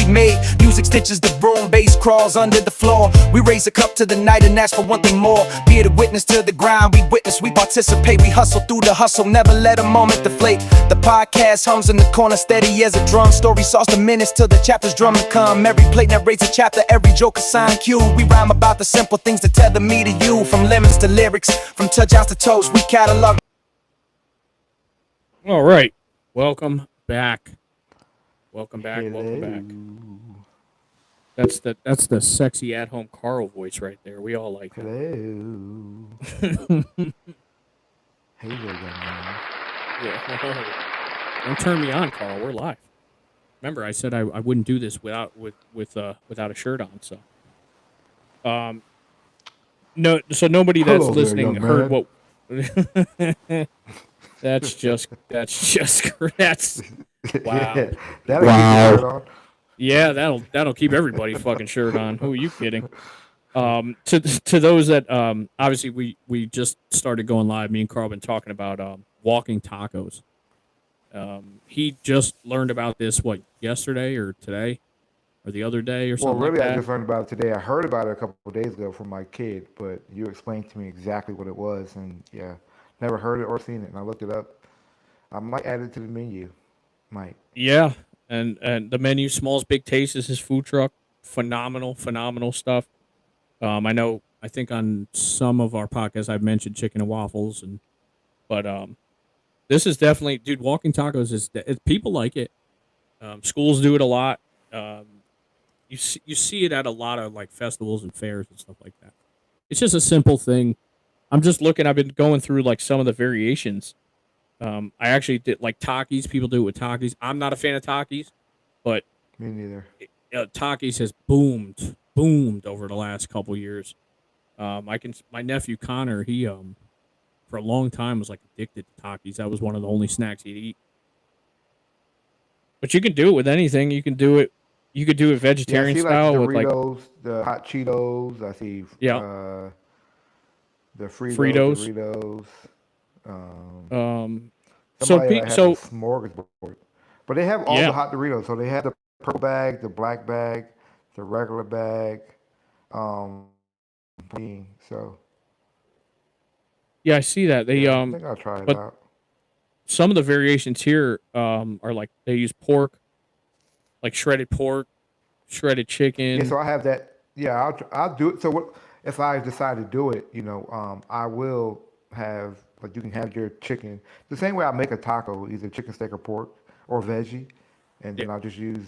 we made. Music stitches the broom, bass crawls under the floor. We raise a cup to the night and ask for one thing more. Be the witness to the grind, we witness, we participate. We hustle through the hustle, never let a moment deflate. The podcast hums in the corner, steady as a drum. Story sauce the minutes till the chapters drum to come. Every plate narrates a chapter, every joke assigned cue. We rhyme about the simple things that tether me to you. From lemons to lyrics, from touchdowns to toast, we catalog. All right, welcome back. Welcome back. Welcome back. That's the sexy at home Carl voice right there. We all like that. Hello. Hey there, young man. Yeah. Don't turn me on, Carl. We're live. Remember, I said I wouldn't do this without a shirt on. So, no. So nobody that's Hello there, listening young heard man. what. That's wow. Yeah, that'll keep your shirt on. Yeah, that'll keep everybody's fucking shirt on. Who are you kidding? To those that obviously we just started going live. Me and Carl been talking about walking tacos. He just learned about this yesterday or today or the other day or Well, something really, like I that. just learned about it today. I heard about it a couple of days ago from my kid, but you explained to me exactly what it was, and yeah, never heard it or seen it. And I looked it up. I might add it to the menu. Might. Yeah, and the menu, Smalls Big Taste, is his food truck. Phenomenal stuff. I think on some of our podcasts I've mentioned chicken and waffles, but this is definitely, dude. Walking tacos people like it. Schools do it a lot. You see it at a lot of like festivals and fairs and stuff like that. It's just a simple thing. I'm just looking. I've been going through like some of the variations. I actually did like Takis. People do it with Takis. I'm not a fan of Takis, but Me neither. Takis has boomed over the last couple years. My nephew Connor, he for a long time was like addicted to Takis. That was one of the only snacks he'd eat. But you can do it with anything. You could do it Yeah, I vegetarian see like style with like Doritos, the hot Cheetos. I see the Fritos. Doritos. Um, Um, so Somebody pe- had the so smorgasbord. But they have all the yeah, hot Doritos. So they have the purple bag, the black bag, the regular bag. Um, so yeah, I see that they yeah, I think I'll try it but out. some of the variations here are like they use pork, like shredded pork, shredded Yeah, chicken. so I have that. Yeah, I'll do it. So what if I decide to do it? I will have like you can have your chicken the same way I make a taco, either chicken steak or pork or veggie, and Yeah, then I'll just use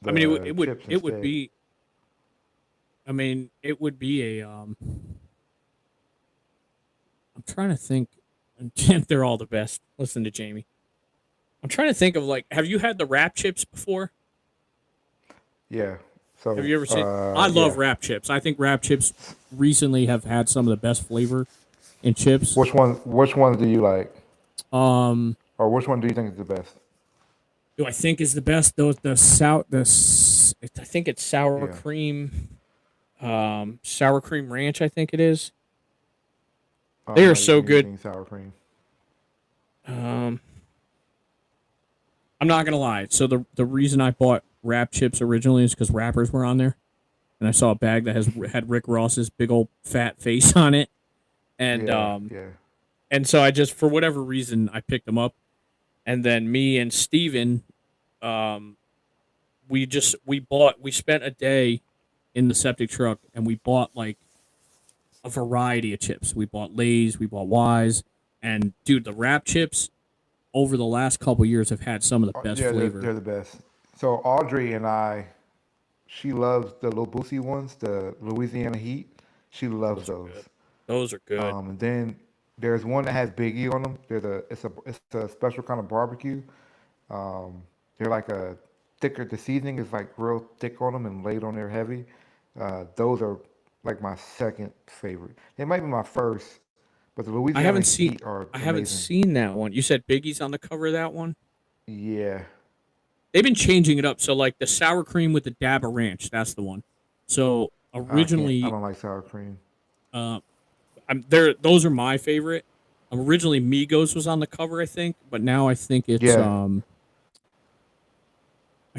I mean the chips it would instead. be. I mean it would be a. I'm trying to think. They're all the best. Listen to Jamie. I'm trying to think of like, have you had the wrap chips before? Yeah. Have So you ever seen? I love yeah. wrap chips. I think wrap chips recently have had some of the best flavor in chips. Which ones do you like, Um, or which one do you think is the best? do I think is the best? I think it's Yeah. sour cream ranch. I think it is. I'm They are not so eating good. anything sour cream. Um, I'm not gonna lie. So the reason I bought wrap chips originally is because wrappers were on there, and I saw a bag that had Rick Ross's big old fat face on it, and Yeah, um, yeah. and so I just for whatever reason I picked them up, and then me and Steven, um, we spent a day in the septic truck and we bought like a variety of chips. We bought Lay's, we bought Wise, and dude, the wrap chips over the last couple years have had some of the best Yeah, they're, flavor. they're the best. So Audrey and I, she loves the little boosie ones, the Louisiana Heat. She loves Those are those. good. Those are good. And then there's one that has Big E on them. It's a special kind of barbecue. Um, they're like a thicker. The seasoning is like real thick on them and laid on there heavy. Those are like my second favorite. They might be my first, but the I Louisiana haven't seen Heat are I haven't amazing. seen that one. You said Biggie's on the cover of that one? Yeah, They've been changing it up. So like the sour cream with the dab of ranch, that's the one. So I can't. I originally don't like sour cream. uh I'm there those are my favorite. Originally Migos was on the cover, I think, but now I think it's Yeah,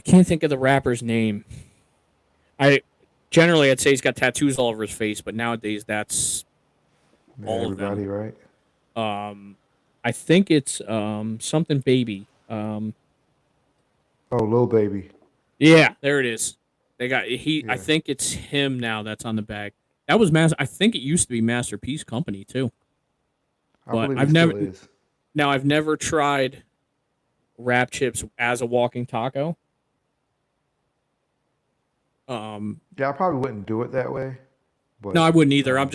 I can't think of the rapper's name. I generally I'd say he's got tattoos all over his face, but nowadays that's Yeah, all of them. everybody, right? I think it's something baby. Oh, Lil Baby. Yeah, there it is. They got he. I Yeah, think it's him now that's on the bag. That was I think it used to be Masterpiece Company too. I But believe it I've never still is. now I've never tried wrap chips as a walking taco. Um, Yeah, I probably wouldn't do it that way, no, but I wouldn't either. um,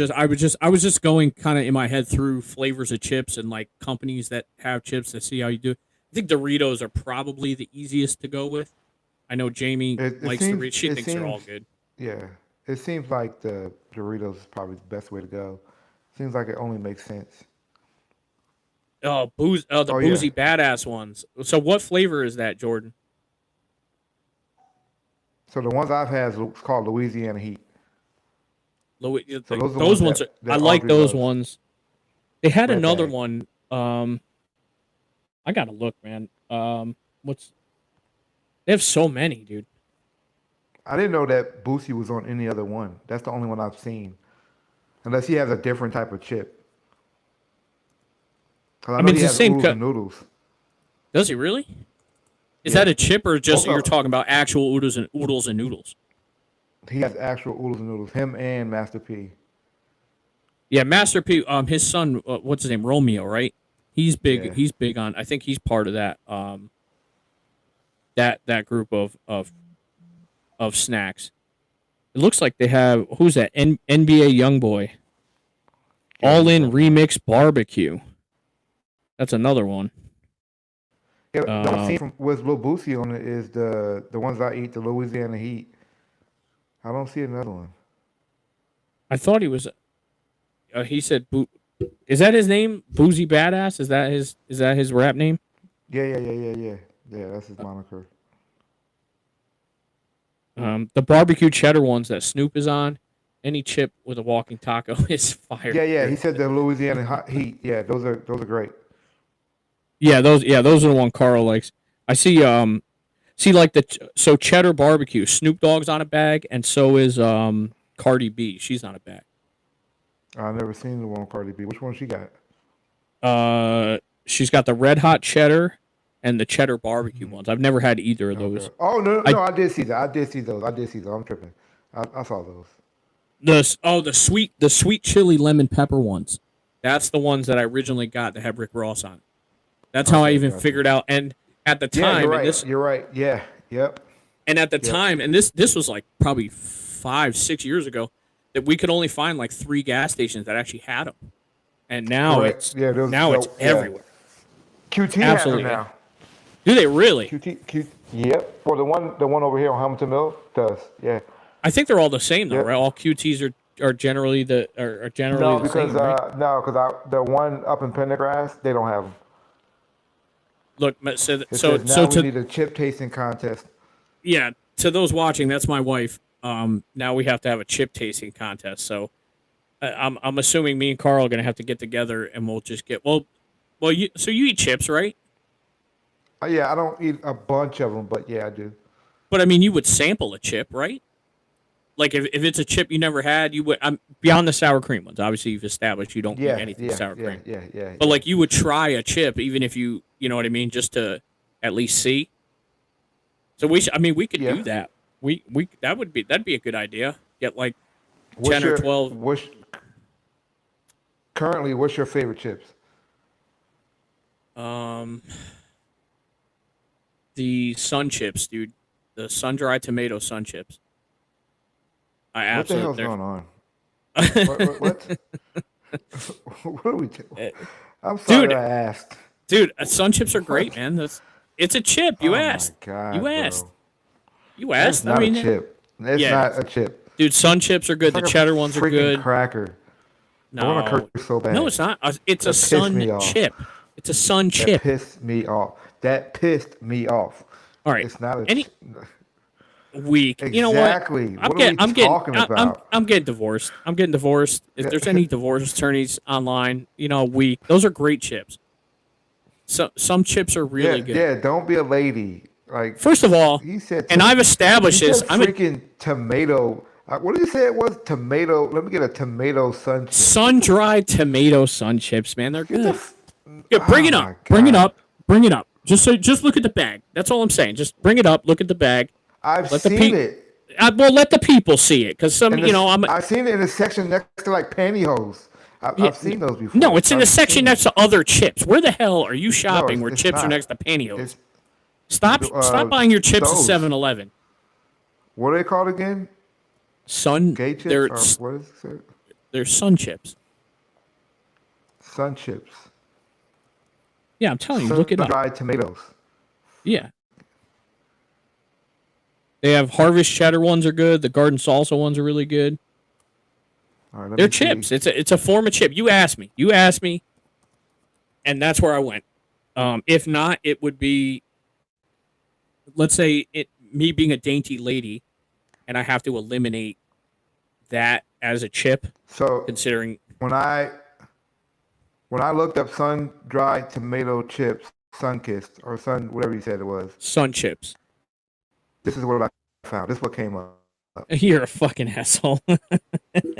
I was just going kind of in my head through flavors of chips and like companies that have chips to see how you do. I think Doritos are probably the easiest to go with. I know Jamie it likes seems Doritos. She it thinks they're all seems good. yeah, it seems like the Doritos is probably the best way to go. Seems like it only makes sense. Oh, the Oh yeah, boozy badass ones. So what flavor is that, Jordan? so the ones I've had is called Louisiana Heat. So those are the Those ones ones are, I that like Audrey those loves. ones. They had Red another bag. one. I gotta look, man. What's they have so many, dude. I didn't know that Boosie was on any other one. That's the only one I've seen, unless he has a different type of chip. Cause I I know mean, he it's the has same oodles cut. and noodles. Does he really? Is that Yeah, a chip or just both you're of talking about actual oodles and noodles? he has actual oodles and noodles. Him and Master P. Yeah, Master P. His son, what's his name? Romeo, right? He's big. Yeah. He's big on. I think he's part of that. That group of snacks. It looks like they have who's that? NBA YoungBoy. Yeah, All he's in definitely. remix barbecue. That's another one. Yeah, the one I've Uh, seen from with Lil Boosie on it is the ones I eat, the Louisiana Heat. I don't see another one. I thought he was. He said, "Is that his name? Boozy Badass? Is that his? Is that his rap name?" Yeah, that's his moniker. The barbecue cheddar ones that Snoop is on. Any chip with a walking taco is fire. Yeah. He said the Heat. Yeah, those are great. Yeah, those are the one Carl likes. I see like so cheddar barbecue. Snoop Dogg's on a bag, and so is Cardi B. She's on a bag. I've never seen the one with Cardi B. Which one she got? She's got the red hot cheddar and the cheddar barbecue ones. I've never had either of Okay. those. Oh I no, I did see that. I did see those. I'm tripping. I saw those. the sweet chili lemon pepper ones. That's the ones that I originally got that have Rick Ross on. That's how I Okay, even gotcha. figured out. And at the Yeah, you're time, right. You're right. Yeah. Yep. Yep. and this was like probably 5-6 years ago, that we could only find like 3 gas stations that actually had them. And Correct. Yeah. Those. now it's Yeah. everywhere. QT has them Absolutely. now. Do they really? QT. Yep. For the one over here on Hamilton Mill does. Yeah. I think they're all the same though, Yep. right? All QTs are generally are generally No, the because same, right? the one up in Pendergrass, they don't have them. Look, It says now we need a chip tasting contest. yeah, to those watching, that's my wife. Now we have to have a chip tasting contest. So I'm assuming me and Carl are gonna have to get together and we'll just get you eat chips, right? Yeah, I don't eat a bunch of them, but yeah, I do. But I mean, you would sample a chip, right? Like if it's a chip you never had, you would. Beyond the sour cream ones. Obviously, you've established you don't eat Yeah, anything yeah, sour yeah, cream. yeah, yeah, But yeah. like you would try a chip, even if you know what I mean, just to at least see. So we could Yeah. do that. That'd be a good idea. Get like What's 10 or your 12. what's currently what's your favorite chips? Um, the sun chips, dude. The sun dried tomato sun chips. I What the hell's absolutely. going on? What? What are we doing? I'm sorry Dude, I asked. dude, sun chips are great, What? man. It's a chip. You Oh my asked. god, You asked. bro. You That's asked. I not a mean, chip. It's yeah, not a chip. dude, sun chips are good. It's The like a cheddar ones are freaking good. cracker. I want to No, curse so no, bad. it's not. It's a That pissed me sun off. chip. It's a sun That chip. pissed me off. That pissed me off. All right. It's not a Any week. You know what? exactly. What are we talking about? I'm getting divorced. I'm getting divorced. If there's any divorce attorneys online, week. Those are great chips. So some chips are really Yeah, good. yeah. Don't be a lady. Like First of all, he said, and I've he established this. said freaking tomato. What did he say it was? Tomato. Let me get a tomato sun chip. Sun-dried tomato sun chips, man. They're Get the good. f- Yeah, bring oh it my up. Bring it God. up. Bring it up. Just look at the bag. That's all I'm saying. Just bring it up. Look at the bag. I've Let the seen it. well, let the people see it, because some, And I've seen it in the section next to like pantyhose. I've seen those before. No, it's in the I've section seen next to other chips. Where the hell are you No, shopping where it's chips are not. next to pantyhose? It's Stop buying your chips those. at 7-Eleven. What are they called again? Sun, Gay chips they're or what is it? they're sun chips. Sun chips. Yeah, I'm telling you, look it up. Sun-dried tomatoes. Yeah. They have Harvest cheddar ones are good. The garden salsa ones are really good. All right, let They're me see. chips. It's a form of chip. You asked me, and that's where I went. If not, it would be, let's say, me being a dainty lady, and I have to eliminate that as a chip, So considering when I looked up sun-dried tomato chips, Sunkissed or sun whatever you said it was, sun chips. this is what I found. This is what came up. You're a fucking asshole. This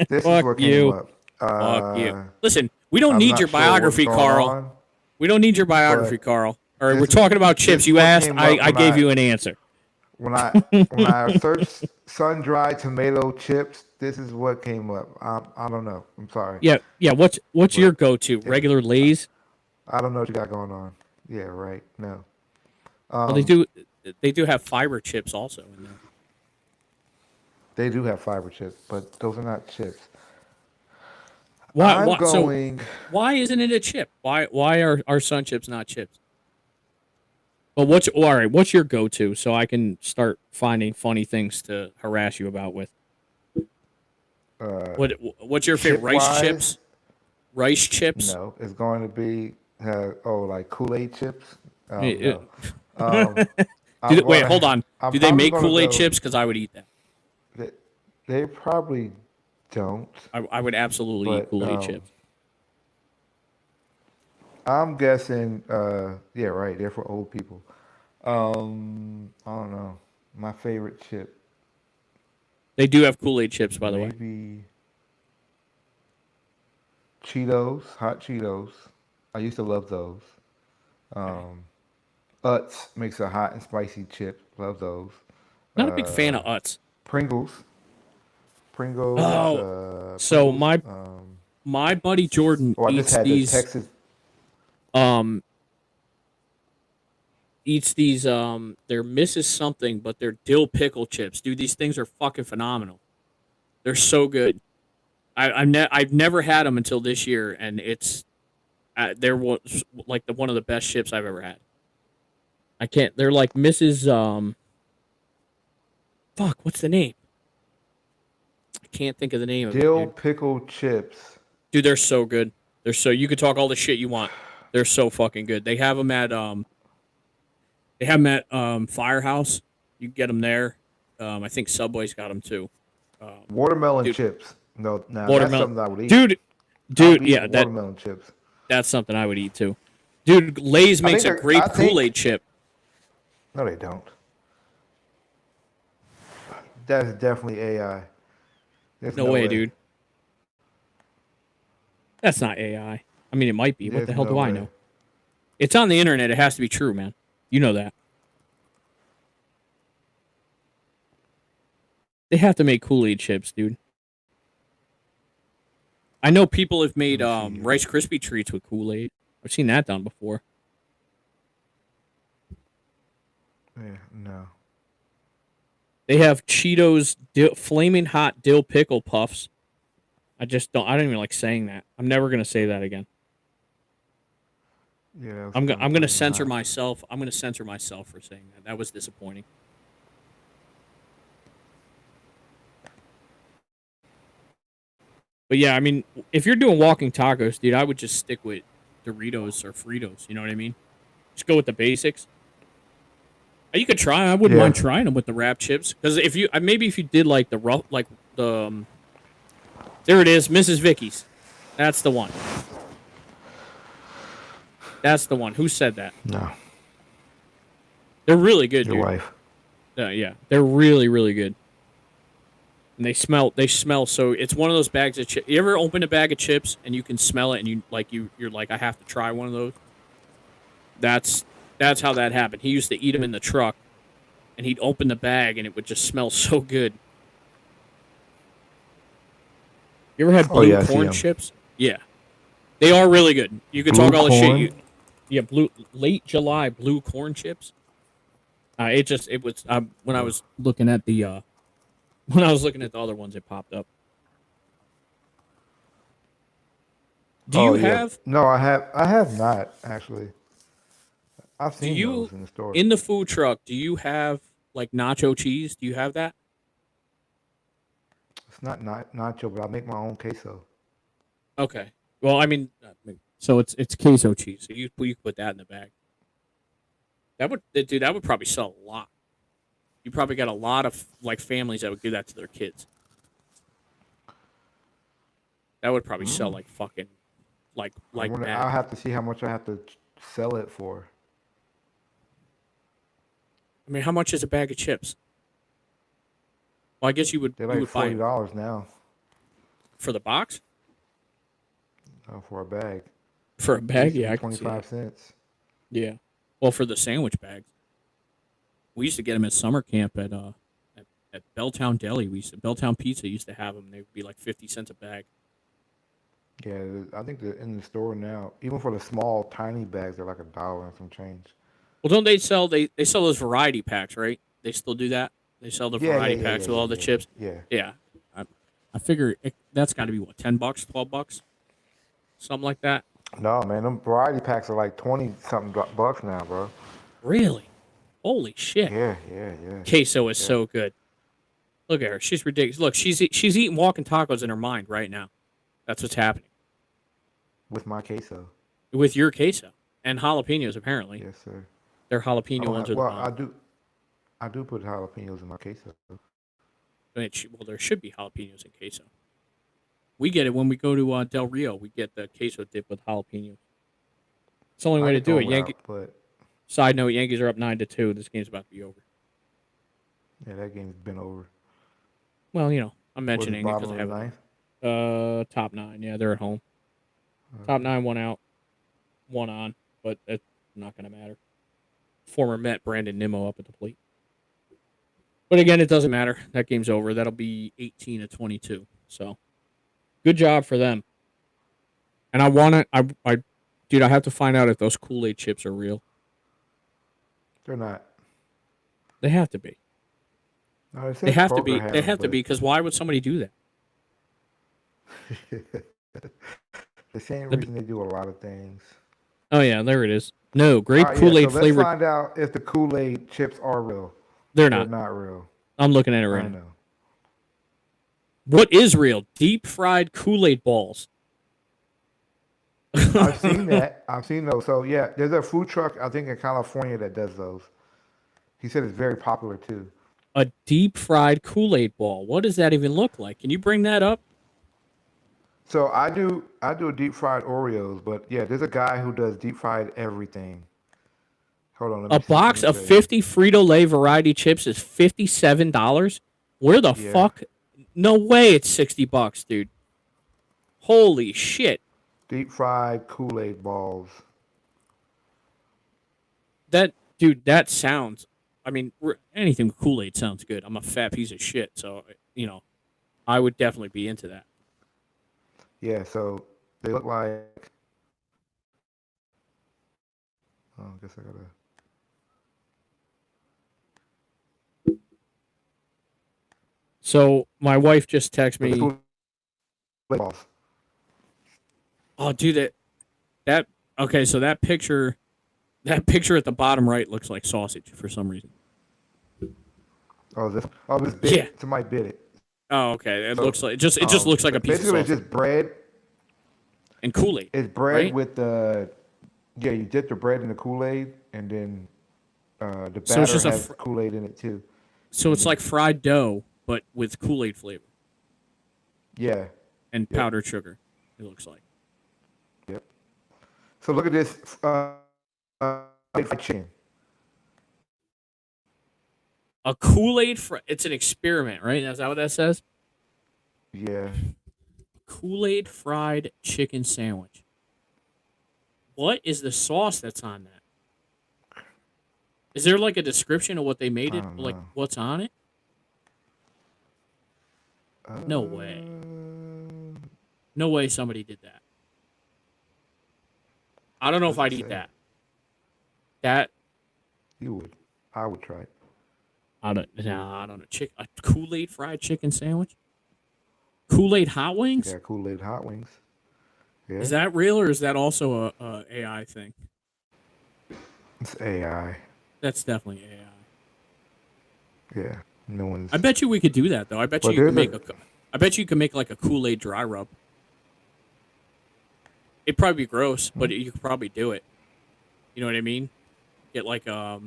is Fuck what you. came up. Fuck you. Listen, we don't I'm need not your sure what's biography, going Carl. on. We don't need your biography, But Carl. All right, this we're is- talking about this chips. is You what asked, came up I when gave I- you an answer. When I searched sun-dried tomato chips, this is what came up. I don't know. I'm sorry. Yeah. What's your go-to? Regular Lay's? I don't know what you got going on. Yeah, right. No. Well, they do have fiber chips also in there. They do have fiber chips, but those are not chips. Why? I'm why going. So why isn't it a chip? Why are sun chips not chips? Well, what's your go-to so I can start finding funny things to harass you about with? What's your favorite rice chip-wise? chips? Rice chips? No, it's going to be like Kool-Aid chips. Yeah, No. Um, Wait, hold on. I'm Do they probably make gonna Kool-Aid go- chips? Because I would eat that. They probably don't. I would absolutely eat But, Kool-Aid chips. I'm guessing. Yeah, right. They're for old people. I don't know. My favorite chip, They do have Kool-Aid chips, by the way. maybe Cheetos, hot Cheetos. I used to love those. Utz makes a hot and spicy chip. Love those. Not a big fan of Utz. Pringles. Pringles. Oh, So my buddy Jordan I just eats had the these Texas. they're Mrs. Something, but they're dill pickle chips. Dude, these things are fucking phenomenal. They're so good. I've never had them until this year, and they're one of the best chips I've ever had. I can't. They're like Mrs. Fuck, what's the name? I can't think of the name of it. Dill Dude. pickle chips. Dude, they're so good. You could talk all the shit you want. They're so fucking good. They have them at Firehouse. You can get them there. I think Subway's got them too. Watermelon dude. chips. No, that's Watermelon, something I would eat. dude, I'll eat yeah, watermelon chips. that's something I would eat too. Dude, Lay's I makes think a they're- great I think- Kool-Aid chip. No, they don't. That is definitely AI. There's No way, dude. That's not AI. I mean, it might be. What the There's hell no do I way. know? It's on the internet. It has to be true, man. You know that. They have to make Kool-Aid chips, dude. I know people have made Let me see. Rice Krispie treats with Kool-Aid. I've seen that done before. Yeah, no. They have Cheetos flaming hot dill pickle puffs. I don't even like saying that. I'm never gonna say that again. Yeah, that was I'm kinda gonna plain censor hot. myself. I'm gonna censor myself for saying that. That was disappointing. But yeah, I mean, if you're doing walking tacos, dude, I would just stick with Doritos or Fritos. You know what I mean? Just go with the basics. You could try. I wouldn't Yeah. mind trying them with the wrap chips, because if you maybe if you did like the rough, like the there it is, Mrs. Vicky's. That's the one. That's the one. Who said that? No. They're really good, Your dude. wife. Yeah, they're really, really good. And they smell so. It's one of those bags of chips. You ever open a bag of chips and you can smell it, and you're like, I have to try one of those. That's that's how that happened. He used to eat them in the truck, and he'd open the bag, and it would just smell so good. You ever had Oh blue yeah, I see corn them. chips? Yeah, they are really good. You can Blue talk all the shit. corn. Yeah, blue late July blue corn chips. It was when I was looking at the when I was looking at the other ones, it popped up. Do Oh you yeah. have No, I have not actually. I've do seen you those in the store. in the food truck? Do you have like nacho cheese? Do you have that? It's not nacho, but I make my own queso. Okay. Well, I mean, so it's queso cheese. So you put that in the bag. That would probably sell a lot. You probably got a lot of like families that would give that to their kids. That would probably sell like fucking I like wonder. mad. I'll have to see how much I have to sell it for. I mean, how much is a bag of chips? Well, I guess They're you like would buy it $40 now for the box for a bag. for a It bag. used to Yeah, be I can see 25 that. cents. Yeah. Well, for the sandwich bags, we used to get them at summer camp at Belltown Deli. Belltown Pizza used to have them. They would be like 50 cents a bag. Yeah, I think they're in the store now. Even for the small, tiny bags, they're like $1 and some change. Well, don't they sell those variety packs, right? They still do that. They sell the Yeah, yeah, variety yeah, yeah, packs with yeah, all the yeah, chips. yeah. Yeah, I figure that's got to be what $10, $12, something like that. No, man, them variety packs are like 20 something bucks now, bro. Really? Holy shit! Yeah, yeah, yeah, Queso is yeah. so good. Look at her. She's ridiculous. Look, she's eating walking tacos in her mind right now. That's what's happening With my queso. with your queso and jalapenos. Apparently, Yes, sir. their I jalapeno don't ones have, are the well, bomb. I do put jalapenos in my queso. Well, there should be jalapenos in queso. We get it when we go to Del Rio. We get the queso dip with jalapenos. It's the only I way to get the do it. one without, but Side note: Yankees are up 9-2. This game's about to be over. yeah, that game's been over. Well, I'm Was it mentioning it bottom because I of have the it. ninth? Top nine. Yeah, they're at home. Top Okay. nine, one out, one on, but it's not going to matter. Former Met Brandon Nimmo up at the plate. But again, it doesn't matter. That game's over. That'll be 18-22. So good job for them. And I want to, dude, I have to find out if those Kool Aid chips are real. They're not. They have to be. No, it They says have to Kroger be. has They them, have to be because why would somebody do that? but the same The, reason they do a lot of things. oh yeah, there it is. No, All grape right, yeah. Kool So Aid let's flavored. find out if the Kool-Aid chips are real. They're They're not. not real. I'm looking at it right I now. know. What is real? Deep fried Kool Aid balls. I've seen that. I've seen those. So yeah, there's a food truck I think in California that does those. He said it's very popular too. A deep fried Kool Aid ball. What does that even look like? Can you bring that up? So I do a deep fried Oreos, but yeah, there's a guy who does deep fried everything. Hold on, let A me see. Let box me of tell you. 50 Frito Lay variety chips is $57. Where the Yeah, fuck? No way it's $60, dude. Holy shit. deep fried Kool-Aid balls. That sounds. I mean, anything with Kool Aid sounds good. I'm a fat piece of shit, so I would definitely be into that. Yeah, so they look like. Oh, I guess I gotta. So my wife just texted But the me. Kool-Aid balls. Oh, dude, that okay. So that picture at the bottom right looks like sausage for some reason. Oh, this. Oh, this bit. Yeah. Somebody bit it. Oh, okay. It So, looks like it just looks like a piece of basically, it's sausage just bread. and Kool Aid, It's bread right? with the. Yeah, you dip the bread in the Kool-Aid, and then the So it's batter just has Kool-Aid in it too. so And it's then like fried dough, but with Kool Aid flavor yeah, and yep, powdered sugar. It looks like. yep. So look at this fried chicken. A Kool-Aid it's an experiment, right? Is that what that says? Yeah. Kool-Aid fried chicken sandwich. What is the sauce that's on that? Is there like a description of what they made I it? don't Like know. what's on it? No way. No way somebody did that. I don't know if Doesn't I'd eat say. that. That You would. I would try it. I don't. Nah, I don't know. A Kool-Aid fried chicken sandwich. Kool-Aid hot wings. Yeah, Kool-Aid hot wings. Is Yeah, that real or is that also a AI thing? it's AI. That's definitely AI. Yeah, no one's. I bet you we could do that though. I bet But you could there's make a. I bet you could make like a Kool-Aid dry rub. It'd probably be gross, but you could probably do it. You know what I mean? Get like get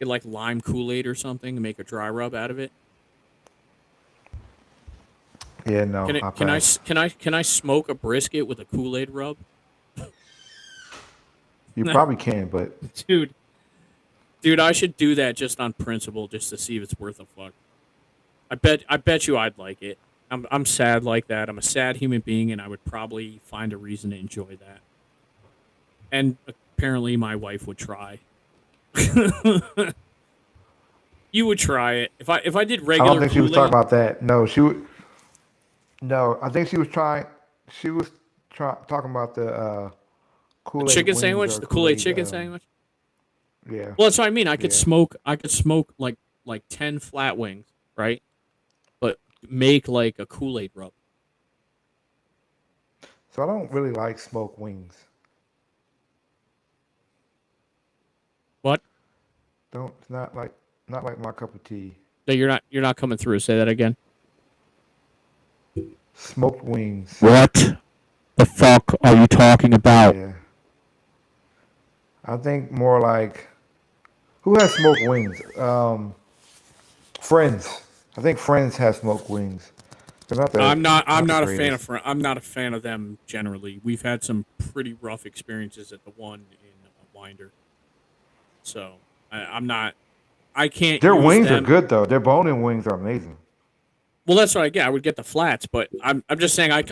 like lime Kool-Aid or something and make a dry rub out of it. Yeah, no, I pass. Can I smoke a brisket with a Kool-Aid rub? You probably can, but Dude, dude, I should do that just on principle, just to see if it's worth a fuck. I bet you I'd like it. I'm sad like that. I'm a sad human being, and I would probably find a reason to enjoy that. And apparently, my wife would try. You would try it if I did I don't regular think she was Kool talking Aid. about that. No, she would. No, I think she was trying. She was talking about the Kool-Aid Chicken wings sandwich, or the Kool-Aid Kool-Aid. chicken sandwich. Yeah, Well, that's what I mean. yeah. I could smoke like 10 flat wings, right? But make like a Kool-Aid rub. So I don't really like smoked wings. What? Don't. It's not like my cup of tea. No, you're not coming through. Say that again. Smoked wings. What the fuck are you talking about? Yeah. I think more like who has smoked wings? Friends. I think Friends has smoked wings. They're I'm not the not a fan greatest. of I'm not a fan of them generally. We've had some pretty rough experiences at the one in Winder. So, I'm not I can't Their use wings are them. good though. Their bone-in wings are amazing. Well, that's what I get. I would get the flats, but I'm just saying I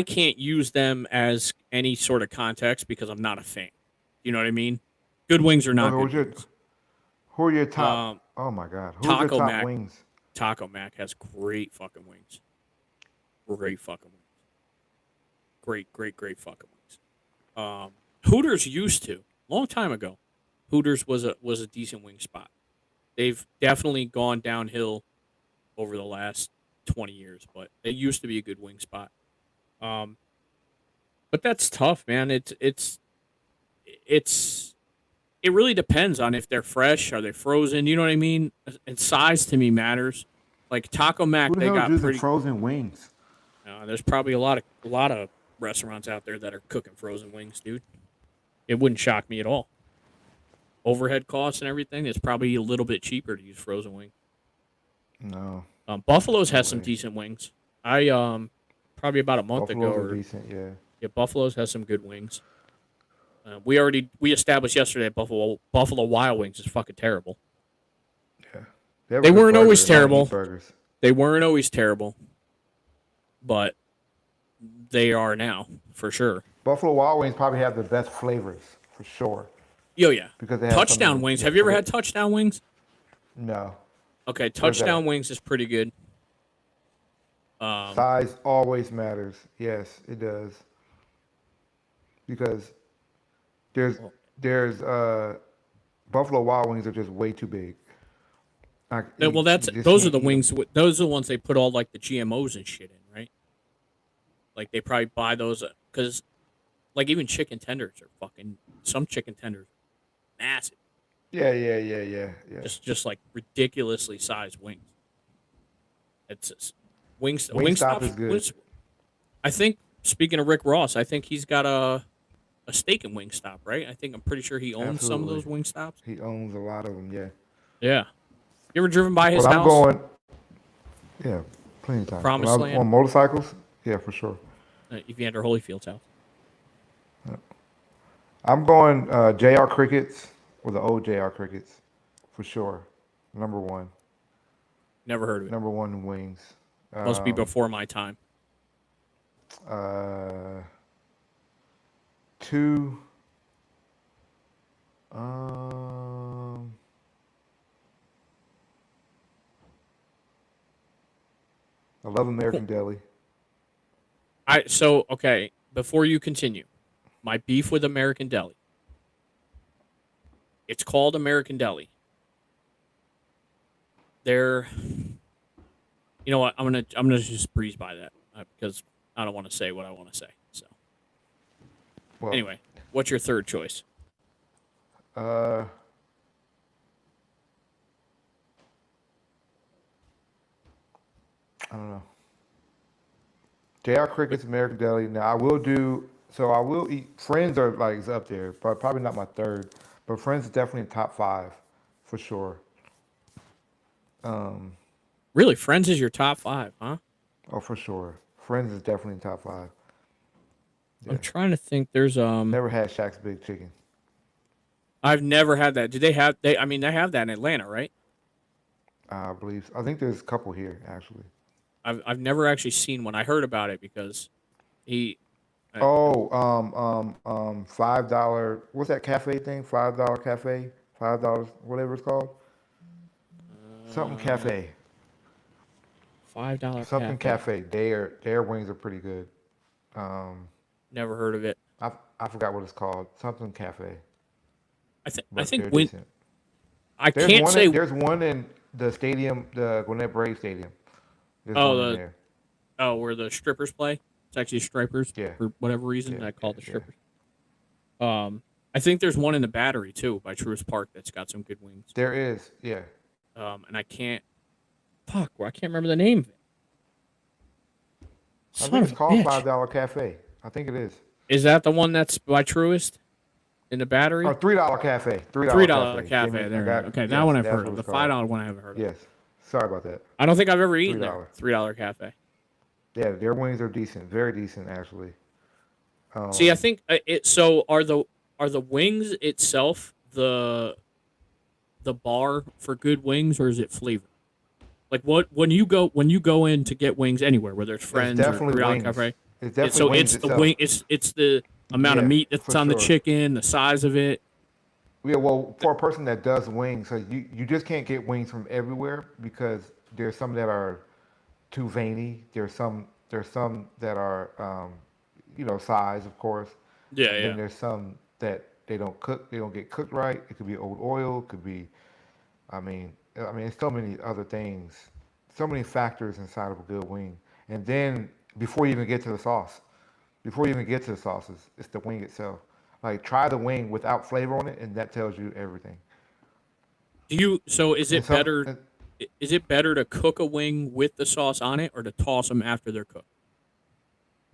can't use them as any sort of context because I'm not a fan. You know what I mean? Good wings are Okay, not good wings. who are your top? Um, Oh my God, who's your Taco top Mac wings? Taco Mac has great fucking wings. Great fucking wings. Great fucking wings. Hooters used to long time ago. Hooters was a decent wing spot. They've definitely gone downhill over the last 20 years, but it used to be a good wing spot. Um, but that's tough, man. It's it really depends on if they're fresh, are they frozen. You know what I mean? And size to me matters. Like Taco Who Mac, the they hell is got using pretty. frozen wings? There's probably a lot of restaurants out there that are cooking frozen wings, dude. It wouldn't shock me at all. Overhead costs and everything, it's probably a little bit cheaper to use frozen wings. No, Buffalo's no has some way. decent wings. I probably about a month ago Buffaloes are or decent. Yeah, yeah, Buffalo's has some good wings. We established yesterday that Buffalo Wild Wings is fucking terrible. yeah. They have a They good weren't always burger, and I don't eat terrible. burgers. They weren't always terrible, but they are now for sure. Buffalo Wild Wings probably have the best flavors for sure Yo, yeah. because they have some of Touchdown the wings. yeah. Have you ever had touchdown wings? No, Okay, where's touchdown that? wings is pretty good. Um, Size always matters. Yes, it does because there's well, there's Buffalo Wild Wings are just way too big. well, You that's just those are can't the eat them. wings. Those are the ones they put all like the GMOs and shit in, right? Like they probably buy those because, like, even chicken tenders are fucking. Some chicken tenders are massive, Yeah. just like ridiculously sized wings. It's Wingstop is Wingstop. good. I think speaking of Rick Ross, I think he's got a stake in Wingstop, right? I'm pretty sure he owns some of Absolutely, those Wingstops. he owns a lot of them. Yeah, Yeah. You ever driven by his but I'm house? going. Yeah, plenty of times when I Promised was on Land, motorcycles. Yeah, for sure. Evander Holyfield's house. I'm going JR Crickets or the old JR Crickets for sure. Number one. Never heard of it. Number one in wings. Must be Um, before my time. uh, two. Um, I love American Deli. Okay, before you continue, my beef with American Deli. It's called American Deli. They're, you know what? I'm gonna just breeze by that because I don't want to say what I want to say. So Well, anyway, what's your third choice? uh, I don't know. JR Cricket's American Deli. Now I will do so. I will eat. Friends are like is up there, but probably not my third. But Friends is definitely in top five, for sure. Um, Really, Friends is your top five, huh? oh for sure. Friends is definitely in top five. I'm Yeah. trying to think. There's Never had Shaq's Big Chicken. I've never had that. Do they have they? I mean, they have that in Atlanta, right? I believe. I think there's a couple here actually. I've never actually seen one. I heard about it because he. I, Oh, $5. What's that cafe thing? $5 cafe. $5, whatever it's called. Something uh, cafe. $5 Something cafe. cafe. Their wings are pretty good. Um, Never heard of it. I forgot what it's called. Something cafe, I but think they're when decent. I can't say. There's one in the stadium, the Gwinnett Brave Stadium. There's Oh, one in the there. where the strippers play. It's actually stripers Yeah, for whatever reason. yeah, I yeah, call it the yeah. strippers. I think there's one in the Battery too by Truist Park that's got some good wings. There is. Yeah, And I can't. Fuck, I can't remember the name of it. I Son think of it's a called bitch. $5 cafe. I think it is. Is that the one that's by Truist in the Or Battery? $3 cafe. Three $3 dollar cafe. cafe. Jamie, I There. got. Okay, that Yes, one I've that's heard what of. it's The called. $5 one I haven't heard of. Yes. Sorry about that. I don't think I've ever Three eaten there. dollar. $3 cafe. Yeah, their wings are decent. Very decent, actually. See, I Um, think it. So are the wings itself the bar for good wings, or is it flavor? Like what when you go in to get wings anywhere, whether it's it's Friends or definitely $3 wings. cafe, It's so definitely wings it's the wing. itself. It's the amount of Yeah, meat that's for on the sure. chicken, the size of it. Yeah, well, for a person that does wings, so you just can't get wings from everywhere because there's some that are too veiny. There's some that are size, of course, Yeah, and then yeah. there's some that they don't cook. They don't get cooked right. It could be old oil. It could be, it's so many other things, so many factors inside of a good wing. And then before you even get to the sauce, before you even get to the sauces, it's the wing itself. Like try the wing without flavor on it, and that tells you everything. Do you? So is And it some better? Is it better to cook a wing with the sauce on it, or to toss them after they're cooked?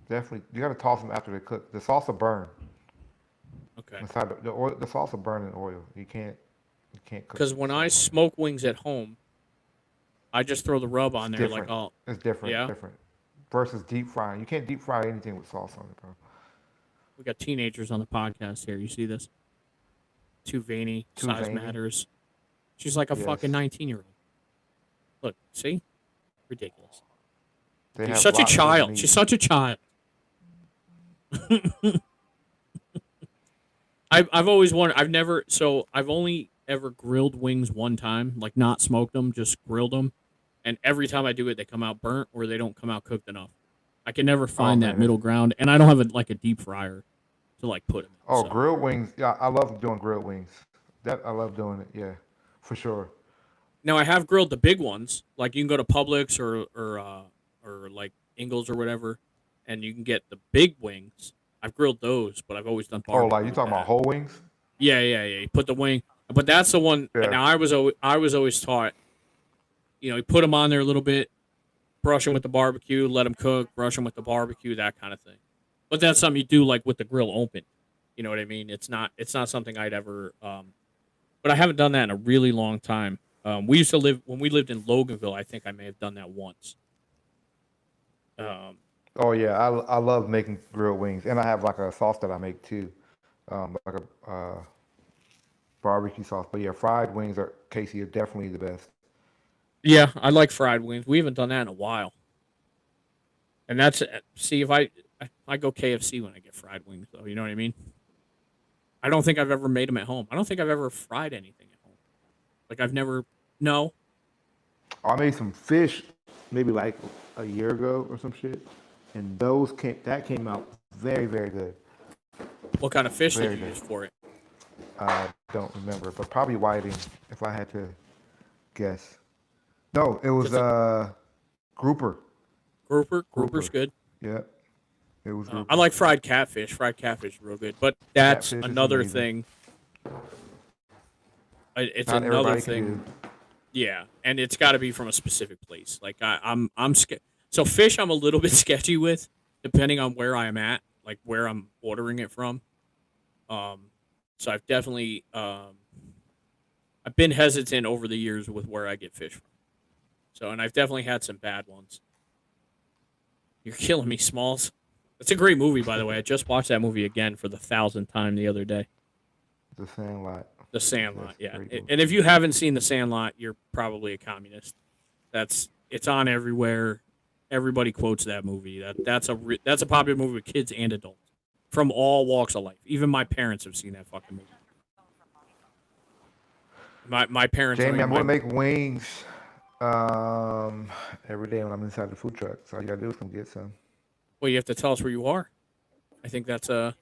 definitely you got to toss them after they cook. The sauce will burn Okay. inside the oil. The sauce will burn in oil. You can't cook Because when I sauce on smoke wings at home, I just throw the rub it. It's on there, like, different. oh, It's different. yeah. Different versus deep frying. You can't deep fry anything with sauce on it, bro. We got teenagers on the podcast here. You see this? Too veiny. Too Size veiny. matters. She's like a Yes, fucking 19-year-old. Look, see? Ridiculous. they You're have such a lots of child. She's meat. such a child. I've always wanted. I've never. So I've only ever grilled wings one time, like not smoked them, just grilled them. And every time I do it, they come out burnt or they don't come out cooked enough. I can never Oh find that man, middle ground, and I don't have like a deep fryer to like put them in. oh, So grilled wings. Yeah, I love doing grilled wings. That I love doing it. Yeah, for sure. now I have grilled the big ones. Like you can go to Publix or like Ingles or whatever, and you can get the big wings. I've grilled those, but I've always done Oh, like you barbecue with talking about that. whole wings? Yeah, yeah, yeah. You put the wing, but that's the one. Yeah. Now I was always taught. You put them on there a little bit, brush them with the barbecue, let them cook, brush them with the barbecue, that kind of thing. But that's something you do like with the grill open. You know what I mean? It's not something I'd ever. But I haven't done that in a really long time. We used to live when we lived in Loganville. I think I may have done that once. Um, Oh yeah, I love making grilled wings, and I have like a sauce that I make too, like a barbecue sauce. But yeah, fried wings are Casey are definitely the best. Yeah, I like fried wings. We haven't done that in a while. And that's see if I go KFC when I get fried wings though. You know what I mean? I don't think I've ever made them at home. I don't think I've ever fried anything at home. Like I've never. No. I made some fish maybe like a year ago or some shit, and that came out very very good. What kind of fish Very did you good. use for it? I don't remember, but probably whiting if I had to guess. No, it was Just grouper. Grouper's Grouper. good. Yep, it was I grouper. like fried catfish. Fried catfish is real good. But that's Catfish is another amazing. thing. It's Not another everybody thing. can do. Yeah, and it's got to be from a specific place. Like I'm scared. So fish, I'm a little bit sketchy with, depending on where I am at, like where I'm ordering it from. Um, so I've definitely I've been hesitant over the years with where I get fish from. So, and I've definitely had some bad ones. You're killing me, Smalls. It's a great movie, by the way. I just watched that movie again for the 1,000th time the other day. The Sandlot. The Sandlot, That's a yeah. great movie. And if you haven't seen The Sandlot, you're probably a communist. It's on everywhere. Everybody quotes that movie. That's a popular movie with kids and adults from all walks of life. Even my parents have seen that fucking movie. My parents. Jamie, I'm my, gonna make wings every day when I'm inside the food truck. So all you gotta do is come get some. Well, you have to tell us where you are. I think that's a.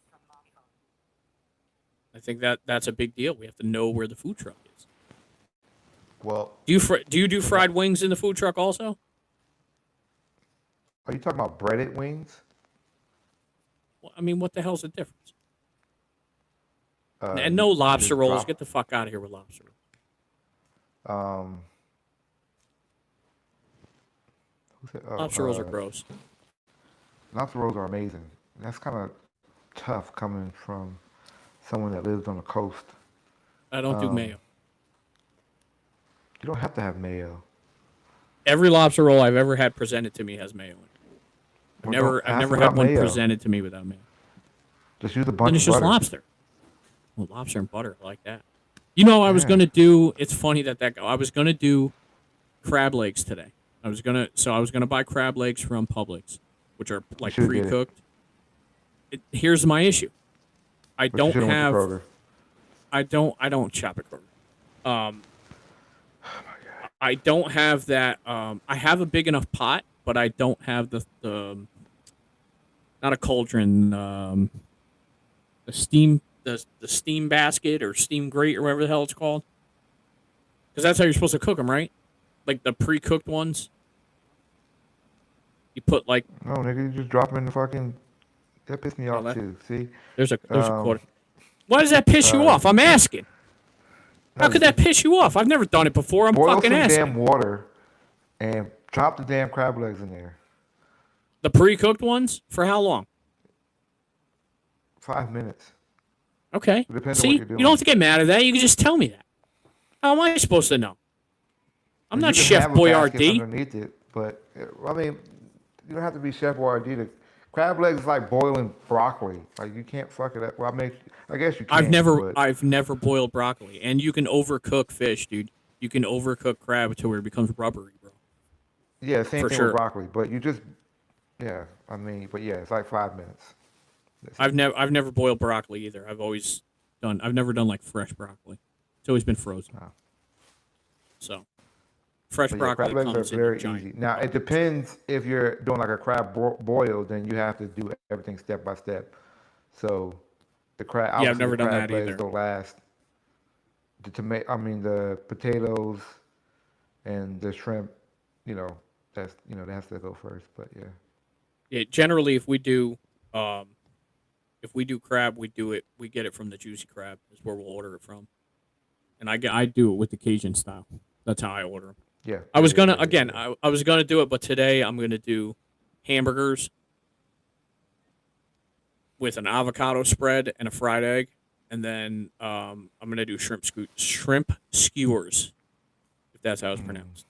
I think that's a big deal. We have to know where the food truck is. Well, Do you do fried wings in the food truck also? are you talking about breaded wings? Well, I mean, what the hell's the difference? Uh, And no lobster just rolls. drop- Get the fuck out of here with lobster rolls. Um, who said, Lobster rolls are gross. lobster rolls are amazing. That's kind of tough coming from someone that lives on the coast. I don't do mayo. You don't have to have mayo. Every lobster roll I've ever had presented to me has mayo in it. I've Well, never don't I've ask never without had one mayo. presented to me without mayo. Just use a Then bunch it's of just butter. lobster. Well, lobster and butter, I like that. You know, I was Yeah. gonna do. It's funny that I was gonna do crab legs today. I was gonna buy crab legs from Publix, which are like should've did it. pre-cooked. Here's my issue. I But you don't should've went to have. Kroger. I don't shop at Kroger. I don't have that. I have a big enough pot, but I don't have the not a cauldron. The steam the steam basket or steam grate or whatever the hell it's called. Because that's how you're supposed to cook them, right? Like the pre-cooked ones. You put like No, nigga, you just drop them in the fucking. That pissed me off that- too. See, there's a Um, quarter. Why does that piss you off? I'm asking. How could that piss you off? I've never done it before. I'm boil fucking some asking. damn water and drop the damn crab legs in there. The pre-cooked ones for how long? 5 minutes. Okay. It depends on See, what you you're don't doing. have to get mad at that. You can just tell me that. How am I supposed to know? I'm not You can Chef have a basket Boyardee. underneath it, but I mean, you don't have to be Chef Boyardee. Crab legs is like boiling broccoli. Like you can't fuck it up. Well, I guess you can. I've never boiled broccoli, and you can overcook fish, dude. You can overcook crab to where it becomes rubbery, bro. Yeah, same for thing sure. with broccoli. But you just, yeah. I mean, but yeah, it's like 5 minutes. I've never boiled broccoli either. I've never done like fresh broccoli. It's always been frozen. Oh. So fresh But yeah, broccoli crab legs comes are in a very giant. easy. Now it depends if you're doing like a crab boil, then you have to do everything step by step. So the crab, Yeah, I've obviously never the done crab that legs either. don't last. The potatoes and the shrimp, that has to go first. But yeah, Yeah, generally, if we do crab, we get it from the Juicy Crab. Is where we'll order it from, and I do it with the Cajun style. That's how I order them. yeah. I was yeah, gonna yeah, yeah, again. yeah. I was gonna do it, but today I'm gonna do hamburgers with an avocado spread and a fried egg, and then I'm gonna do shrimp skewers, if that's how it's pronounced.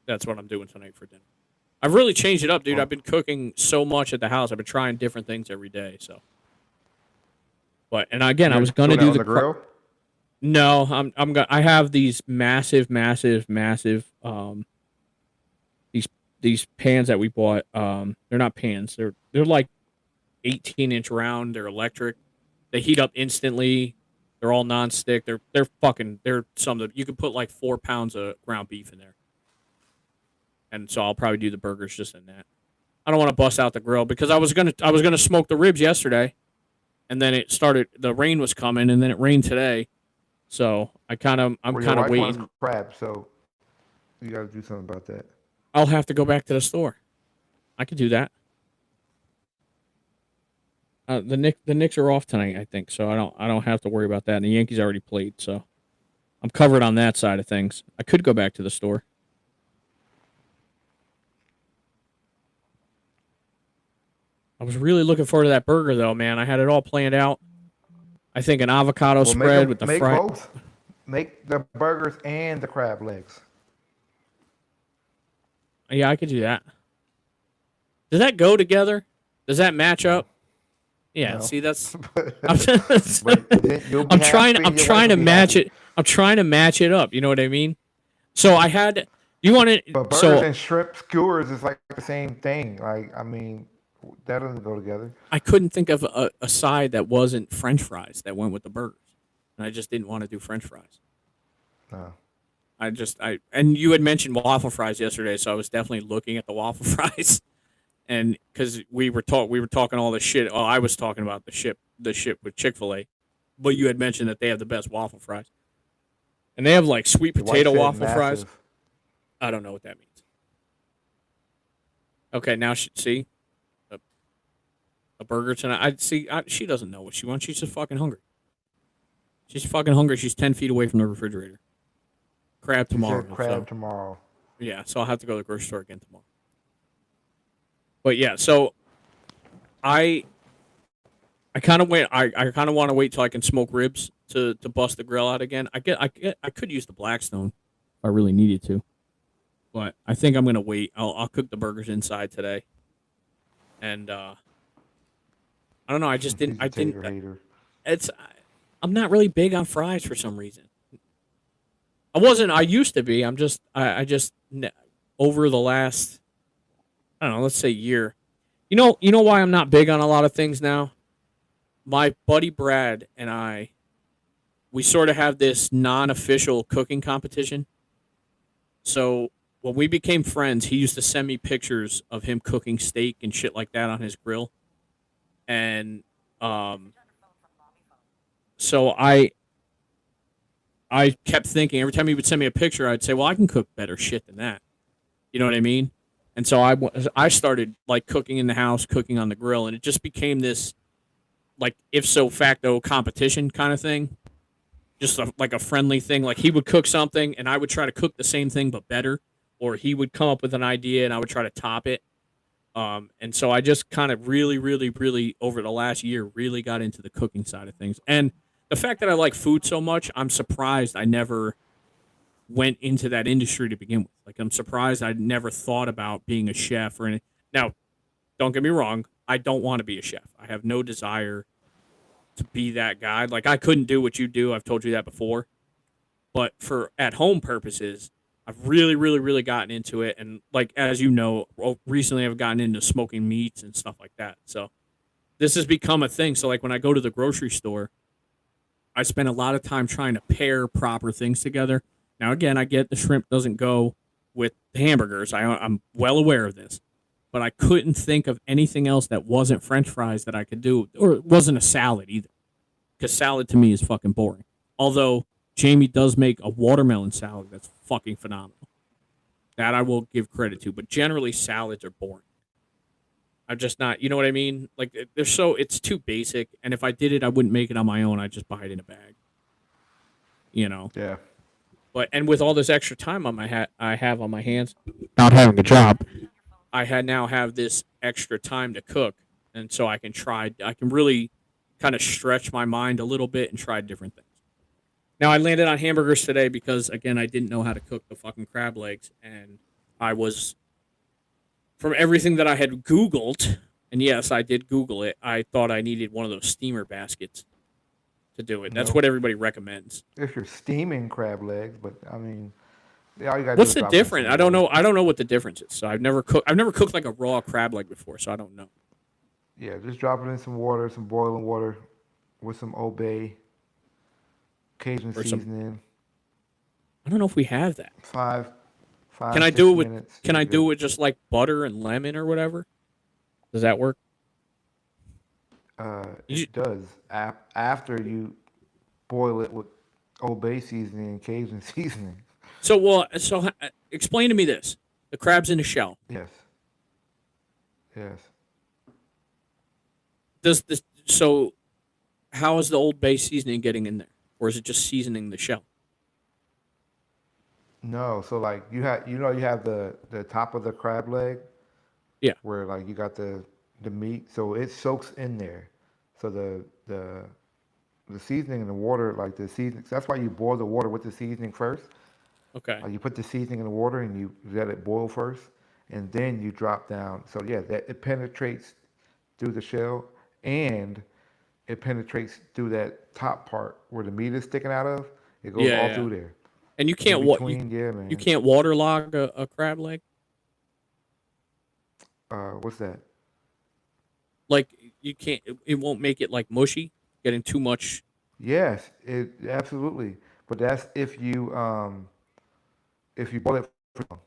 That's what I'm doing tonight for dinner. I've really changed it up, dude. I've been cooking so much at the house. I've been trying different things every day. So, but and again, I You're was gonna doing do that the on the grill. No, I have these massive these pans that we bought. They're not pans. They're like 18-inch round. They're electric. They heat up instantly. They're all non-stick. They're some of the, you could put like 4 pounds of ground beef in there. And so I'll probably do the burgers just in that. I don't want to bust out the grill because I was gonna smoke the ribs yesterday, and then the rain was coming, and then it rained today. So I'm Well, your kind of wife wants waiting. crab, so you got to do something about that. I'll have to go back to the store. I could do that. The Knicks are off tonight, I think, so I don't have to worry about that. And the Yankees already played, so I'm covered on that side of things. I could go back to the store. I was really looking forward to that burger, though, man. I had it all planned out. I think an avocado Well, make spread them with the make fry. both. Make the burgers and the crab legs. Yeah, I could do that. Does that go together? Does that match up? Yeah. No, See, that's. but then you'll be I'm happy. trying. I'm Your wife trying will to be match happy. it. I'm trying to match it up. You know what I mean? So I had. You want to? But burgers So and shrimp skewers is like the same thing. Like, I mean, that doesn't go together. I couldn't think of a side that wasn't French fries that went with the burgers, and I just didn't want to do French fries. No. I and you had mentioned waffle fries yesterday, so I was definitely looking at the waffle fries, and because we were talking all this shit. Oh, I was talking about the shit with Chick-fil-A, but you had mentioned that they have the best waffle fries, and they have like sweet Your wife potato said waffle fries. massive. I don't know what that means. Okay, now see a, a burger tonight. I see. She doesn't know what she wants. She's just fucking hungry. She's fucking hungry. She's 10 feet away from the refrigerator. Crab She tomorrow. said crab So tomorrow. yeah, so I'll have to go to the grocery store again tomorrow. But yeah, so I I kind of wait. I kind of want to wait till I can smoke ribs to bust the grill out again. I could use the Blackstone if I really needed to, but I think I'm gonna wait. I'll cook the burgers inside today, and I don't know. I just didn't. She's a I didn't. tater hater. It's I'm not really big on fries for some reason. I wasn't. I used to be. I just over the last I don't know. Let's say year. You know why I'm not big on a lot of things now. My buddy Brad and we sort of have this non-official cooking competition. So when we became friends, he used to send me pictures of him cooking steak and shit like that on his grill, and um, so I kept thinking every time he would send me a picture, I'd say, "Well, I can cook better shit than that." You know what I mean? And so I started like cooking in the house, cooking on the grill, and it just became this like if so facto competition kind of thing. Just like a friendly thing. Like he would cook something, and I would try to cook the same thing but better, or he would come up with an idea, and I would try to top it. And so I just kind of really over the last year really got into the cooking side of things, and the fact that I like food so much, I'm surprised I never went into that industry to begin with. Like I'm surprised I never thought about being a chef or anything. Now, don't get me wrong, I don't want to be a chef. I have no desire to be that guy. Like I couldn't do what you do. I've told you that before. But for at home purposes, I've really gotten into it. And like as you know, recently I've gotten into smoking meats and stuff like that. So this has become a thing. So like when I go to the grocery store, I spend a lot of time trying to pair proper things together. Now again, I get the shrimp doesn't go with the hamburgers. I'm well aware of this, but I couldn't think of anything else that wasn't French fries that I could do, or it wasn't a salad either, because salad to me is fucking boring. Although Jamie does make a watermelon salad that's fucking phenomenal. That I will give credit to, but generally salads are boring. I'm just not, you know what I mean? Like it's too basic, and if I did it, I wouldn't make it on my own. I'd just buy it in a bag, you know. Yeah. But and with all this extra time on I have on my hands, not having a job, I had now have this extra time to cook, and so I can really kind of stretch my mind a little bit and try different things. Now I landed on hamburgers today because again I didn't know how to cook the fucking crab legs, and I was from everything that I had Googled, and yes, I did Google it. I thought I needed one of those steamer baskets to do it. That's No, what everybody recommends. if you're steaming crab legs, but I mean, yeah, all you gotta do What's is the drop them in difference? some I don't water. know. I don't know what the difference is. So I've never cooked like a raw crab leg before, so I don't know. Yeah, just drop it in some water, some boiling water, with some Old Bay, Cajun Or some. seasoning. I don't know if we have that. Five, Can five, I do six it with? minutes. Can You're I do good. it with just like butter and lemon or whatever? Does that work? You, It does. After you boil it with Old Bay seasoning and Cajun seasoning. explain to me this: the crab's in a shell. Yes, yes. Does this so? How is the Old Bay seasoning getting in there, or is it just seasoning the shell? No, so like you have the top of the crab leg Yeah, where like you got the meat, so it soaks in there. So the seasoning and the water, like the seasoning, that's why you boil the water with the seasoning first. okay. Like you put the seasoning in the water and you let it boil first, and then you drop down. So yeah, that it penetrates through the shell and it penetrates through that top part where the meat is sticking out of. It goes Yeah, all yeah. through there. And In between, yeah, you man. can't waterlog a crab leg. What's that? Like you can't. It won't make it like mushy, getting too much. Yes, it absolutely. But that's if you boil it for long.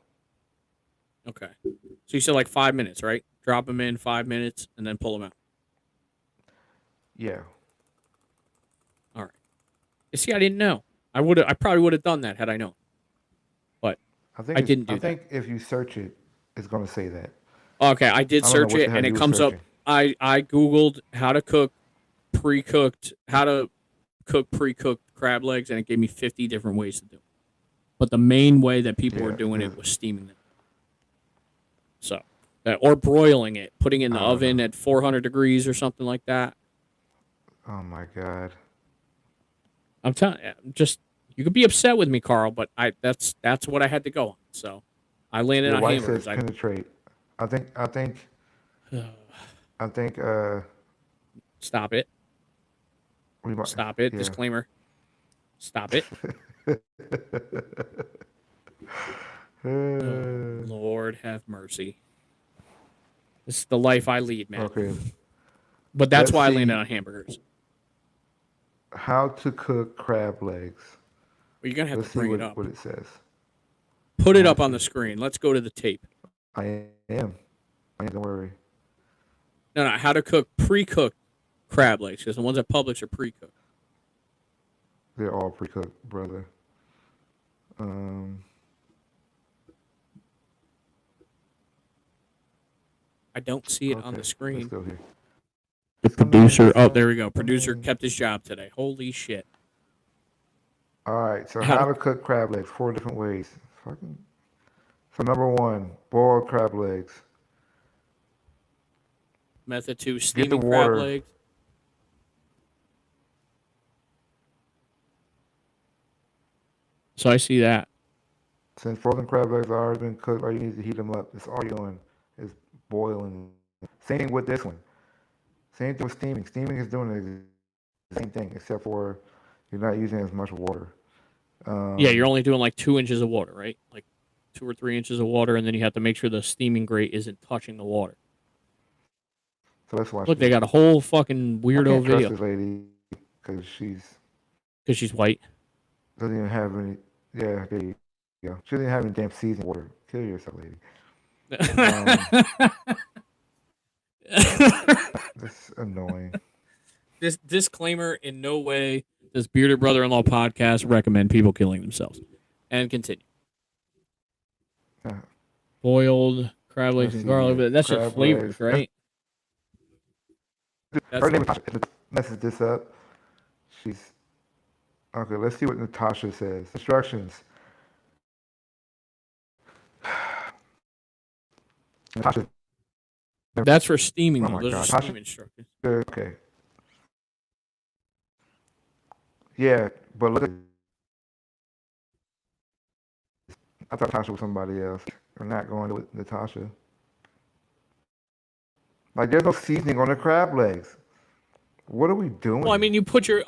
Okay. So you said like 5 minutes, right? Drop them in 5 minutes and then pull them out. Yeah. All right. You see, I didn't know. I probably would have done that had I known, but I didn't I do that. think if you search it, it's gonna say that. Okay, I did I don't know search what it the hell and it you were comes up. searching. I googled how to cook pre-cooked, how to cook pre-cooked crab legs, and it gave me 50 different ways to do it. But the main way that people were Yeah, doing there's, it was steaming them. So, or broiling it, putting it in the I don't oven know. at 400 degrees or something like that. Oh my God. I'm telling you, just you could be upset with me, Carl, but that's what I had to go on. So, I landed Your on wife says hamburgers. penetrate. I think I think I think Stop it. we might Stop it. yeah. Disclaimer. Stop it. Oh, Lord have mercy. This is the life I lead, man. Okay. But that's Let's why I landed see on hamburgers. how to cook crab legs. Well, you're gonna have to Let's see bring it up. what it says. Put I it up have on the to. screen. Let's go to the tape. I am. Don't worry. No, how to cook pre-cooked crab legs because the ones at Publix are pre-cooked. They're all pre-cooked, brother. Um, I don't see it on okay, the let's screen. go here. The Just come in, producer. just Oh, come, there we go. come Producer in. kept his job today. Holy shit. All right, so How how to to cook crab legs, 4 different ways. Fucking. So number one, boiled crab legs. method two: Get the steaming crab water. legs. So I see that. Since frozen crab legs are already been cooked, all you need to heat them up. That's all you're doing is boiling. Same thing with this one. Same thing with steaming. Steaming is doing the same thing, except for you're not using as much water. Yeah, you're Um, only doing like 2 inches of water, right? Like 2 or 3 inches of water, and then you have to make sure the steaming grate isn't touching the water. so let's watch Look, they this. got a whole fucking I weirdo can't trust video this lady because she's because she's white. doesn't even have any. Yeah, there you go. She doesn't have any damn seasoned water. Kill yourself, lady. Um, that's annoying. This disclaimer: in no way does Bearded Brother-in-Law podcast recommend people killing themselves. And continue. Uh, Boiled crab legs let's and see garlic, here. but that's just Crab flavors, legs. right? That's Her name is Natasha. If it messes this up, she's okay. Let's see what Natasha says. Instructions. Natasha. that's for steaming Oh though. my Those are God. steam Natasha. instructions. Okay. Yeah, but look. I thought Natasha was somebody else. We're not going with Natasha. Like, there's no seasoning on the crab legs. What are we doing? Well, you put your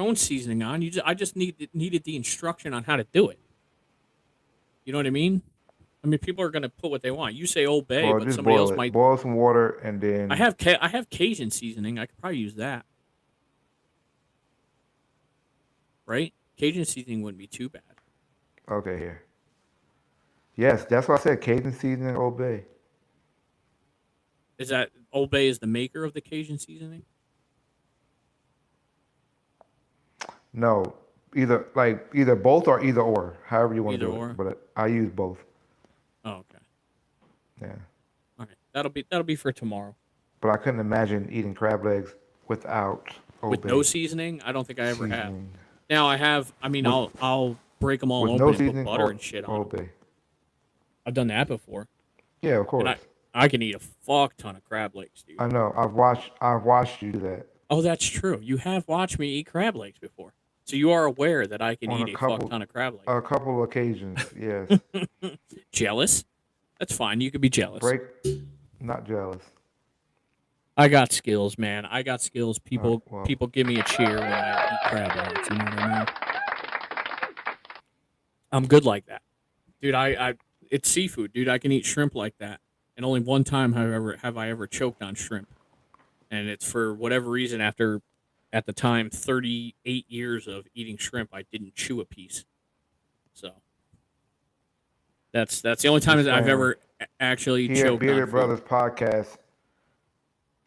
own seasoning on. I just needed the instruction on how to do it. You know what I mean? People are gonna put what they want. You say Old Bay, Well, but just somebody boil else it. might. Boil some water and then. I have Cajun seasoning. I could probably use that, right? Cajun seasoning wouldn't be too bad. Okay, here. Yes, that's why I said Cajun seasoning Old Bay. Is that Old Bay is the maker of the Cajun seasoning? No, either both or either or, however you want to Either do or. it. But I use both. Oh, okay. Yeah, Okay. That'll be for tomorrow. but I couldn't imagine eating crab legs without Old With Bay no seasoning, I don't think I ever have. seasoning. Now I have. I'll break them all With open no and put seasoning, butter and shit on Old them. Bay. I've done that before, Yeah, of course. and I can eat a fuck ton of crab legs, dude. I know. I've watched you do that Oh, that's true. You have watched me eat crab legs before, so you are aware that I can on eat a fuck ton of crab legs. a couple occasions. Yes. Jealous? That's fine. You could be jealous. Break. Not jealous. I got skills, man. I got skills. People well. people give me a cheer when I eat crab legs. You know what I mean? I'm good like that, dude. It's seafood, dude. I can eat shrimp like that, and only one time have I ever choked on shrimp, and it's for whatever reason. After, at the time, 38 years of eating shrimp, I didn't chew a piece. So that's the only time that I've Disclaimer. ever actually Here at choked on Bearded food. Brothers podcast,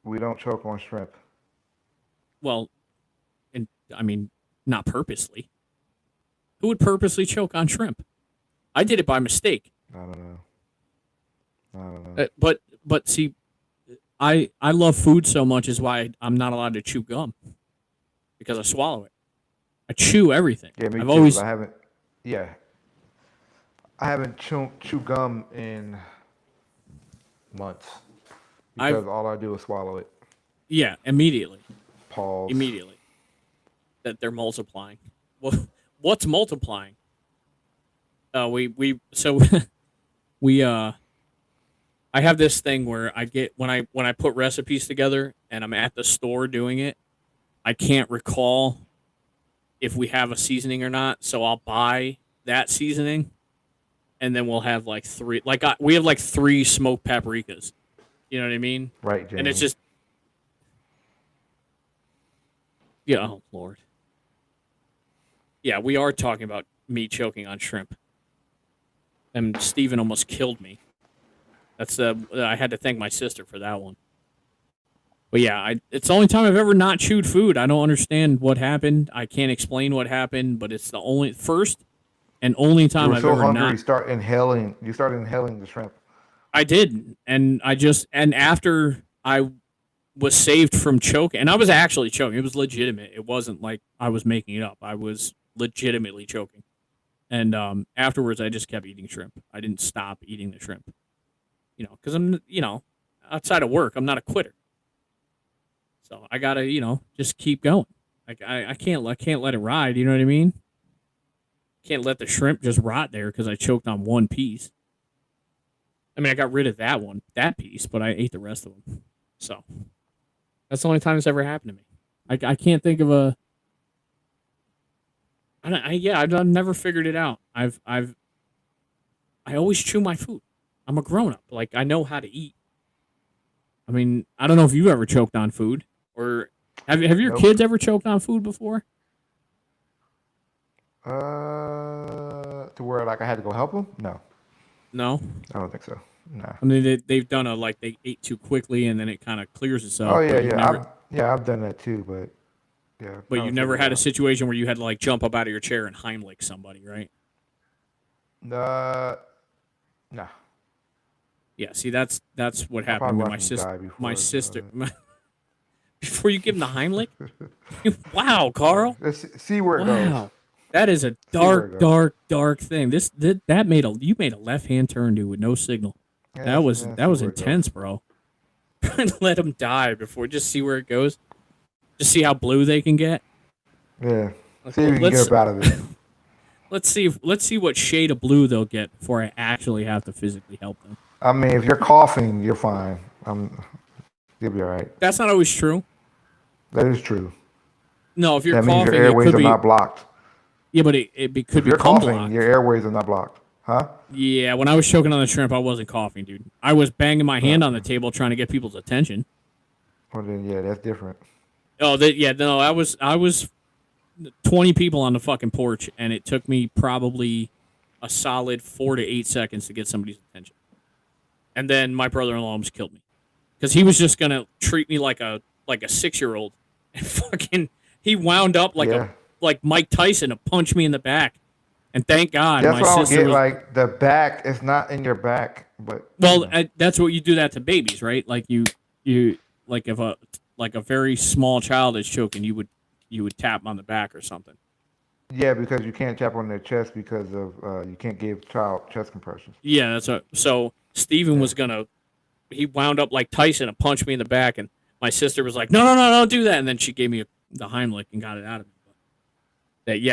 we don't choke on shrimp. Well, and not purposely. Who would purposely choke on shrimp? I did it by mistake. I don't know. But see, I love food so much is why I'm not allowed to chew gum, because I swallow it. I chew everything. Yeah, me I've too. always I haven't. Yeah. I haven't chewed gum in months because all I do is swallow it. immediately Pause. that they're multiplying. Well, what's multiplying? We I have this thing where I get when I put recipes together and I'm at the store doing it, I can't recall if we have a seasoning or not, so I'll buy that seasoning, and then we'll have like three. We have like 3 smoked paprikas. You know what I mean? Right, James. And it's just, yeah. Oh Lord. Yeah, we are talking about me choking on shrimp, and Steven almost killed me. That's I had to thank my sister for that one. But yeah, it's the only time I've ever not chewed food. I don't understand what happened. I can't explain what happened, but it's the first and only you time were I've so ever hungry, not. you start inhaling the shrimp. I did, and after I was saved from choking, and I was actually choking. It was legitimate. It wasn't like I was making it up. I was legitimately choking. And afterwards, I just kept eating shrimp. I didn't stop eating the shrimp. Because I'm, outside of work, I'm not a quitter. So I gotta, just keep going. I can't let it ride. You know what I mean? Can't let the shrimp just rot there because I choked on one piece. I got rid of that piece, but I ate the rest of them. So that's the only time it's ever happened to me. I can't think of a. I've never figured it out. I always chew my food. I'm a grown up. Like, I know how to eat. I don't know if you've ever choked on food, or have your Nope. kids ever choked on food before? To where like I had to go help them? No, No. I don't think so. Nah. They've done they ate too quickly and then it kind of clears itself. Oh yeah, but you've yeah. never- I've done that too, but yeah. But I you don't never think had a about situation where you had to jump up out of your chair and Heimlich somebody, right? it. Nah. Yeah. See, that's what I happened probably with my watched him sister. die before, My sister. Before you give him the Heimlich? Wow, Carl. Let's see where it Wow. goes. That is a where dark, it goes. dark, dark thing. You made a left hand turn, dude, with no signal. Yeah, That was see that was where it goes. intense, bro. Let him die before. Just see where it goes. Just see how blue they can get. Yeah. See if we can Let's- get up out of it. Let's see what shade of blue they'll get before I actually have to physically help them. I mean, if you're coughing, you're fine. You'll be all right. That's not always true. That is true. No, if you're That means your coughing, it airways could are be. not blocked. Yeah, but could If you're become coughing, blocked. your airways are not blocked. Huh? Yeah, when I was choking on the shrimp, I wasn't coughing, dude. I was banging my hand on the table trying to get people's attention. Well, then, yeah, that's different. Oh, no, I was 20 people on the fucking porch, and it took me probably a solid 4 to 8 seconds to get somebody's attention. And then my brother-in-law almost killed me because he was just gonna treat me like a 6-year-old, and fucking he wound up Yeah. like Mike Tyson to punch me in the back. And thank God That's my what I don't sister get. was. Like the back, it's not in your back, but Well, that's what you do that to babies, right? Like you like if a very small child is choking, you would tap them on the back or something. yeah, because you can't tap on their chest because of you can't give child chest compressions. Yeah, so Steven was he wound up like Tyson to punch me in the back, and my sister was like, no, don't do that, and then she gave me the Heimlich and got it out of me.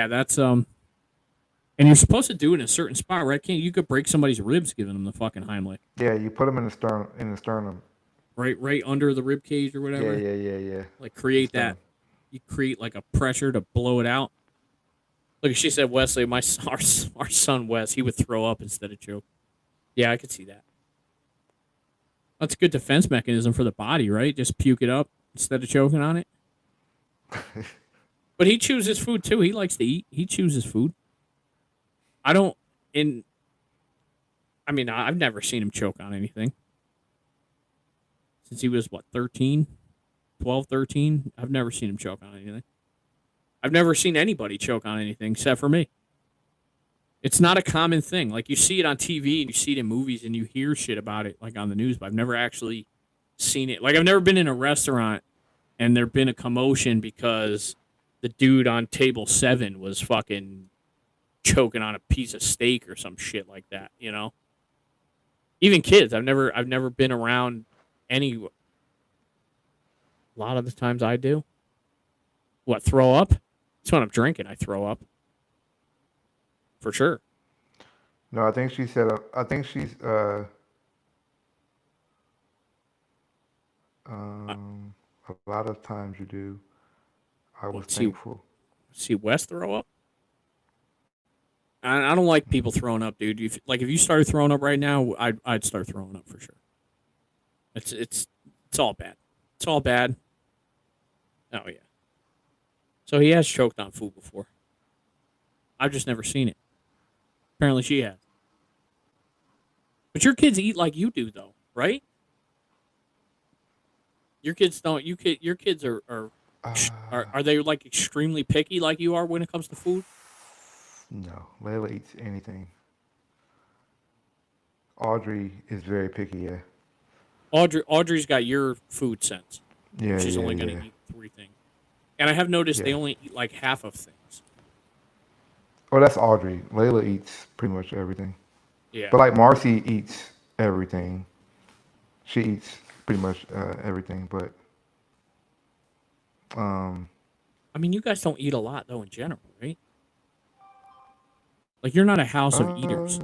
That's and you're supposed to do it in a certain spot, right? You could break somebody's ribs giving them the fucking Heimlich, Yeah, you put them in the sternum. right under the rib cage or whatever. Yeah. Like create that. You create like a pressure to blow it out. Look, she said Wesley, our son Wes, he would throw up instead of choke. Yeah, I could see that. That's a good defense mechanism for the body, right? Just puke it up instead of choking on it. But he chews his food too. He likes to eat. He chews his food. I've never seen him choke on anything. Since he was, 13? 12, 13? I've never seen him choke on anything. I've never seen anybody choke on anything except for me. It's not a common thing. Like, you see it on TV and you see it in movies and you hear shit about it, like, on the news, but I've never actually seen it. Like, I've never been in a restaurant and there'd been a commotion because the dude on table 7 was fucking choking on a piece of steak or some shit like that, you know? Even kids, I've never been around any. A lot of the times I do. What, throw up? That's when I'm drinking, I throw up. For sure. No, I think she said. I think she's. A lot of times you do. I was thankful. See Wes throw up? I don't like people throwing up, dude. If you started throwing up right now, I'd start throwing up for sure. It's all bad. It's all bad. Oh yeah. So he has choked on food before. I've just never seen it. Apparently she has. But your kids eat like you do, though, right? Your kids don't. Your kids are they like extremely picky like you are when it comes to food? No, Layla eats anything. Audrey is very picky. Yeah. Audrey's got your food sense. Yeah. She's only going to eat 3 things. And I have noticed they only eat like half of things. Oh, that's Audrey. Layla eats pretty much everything. Yeah. But like Marcy eats everything. She eats pretty much everything. But I mean, you guys don't eat a lot though in general, right? Like you're not a house of eaters.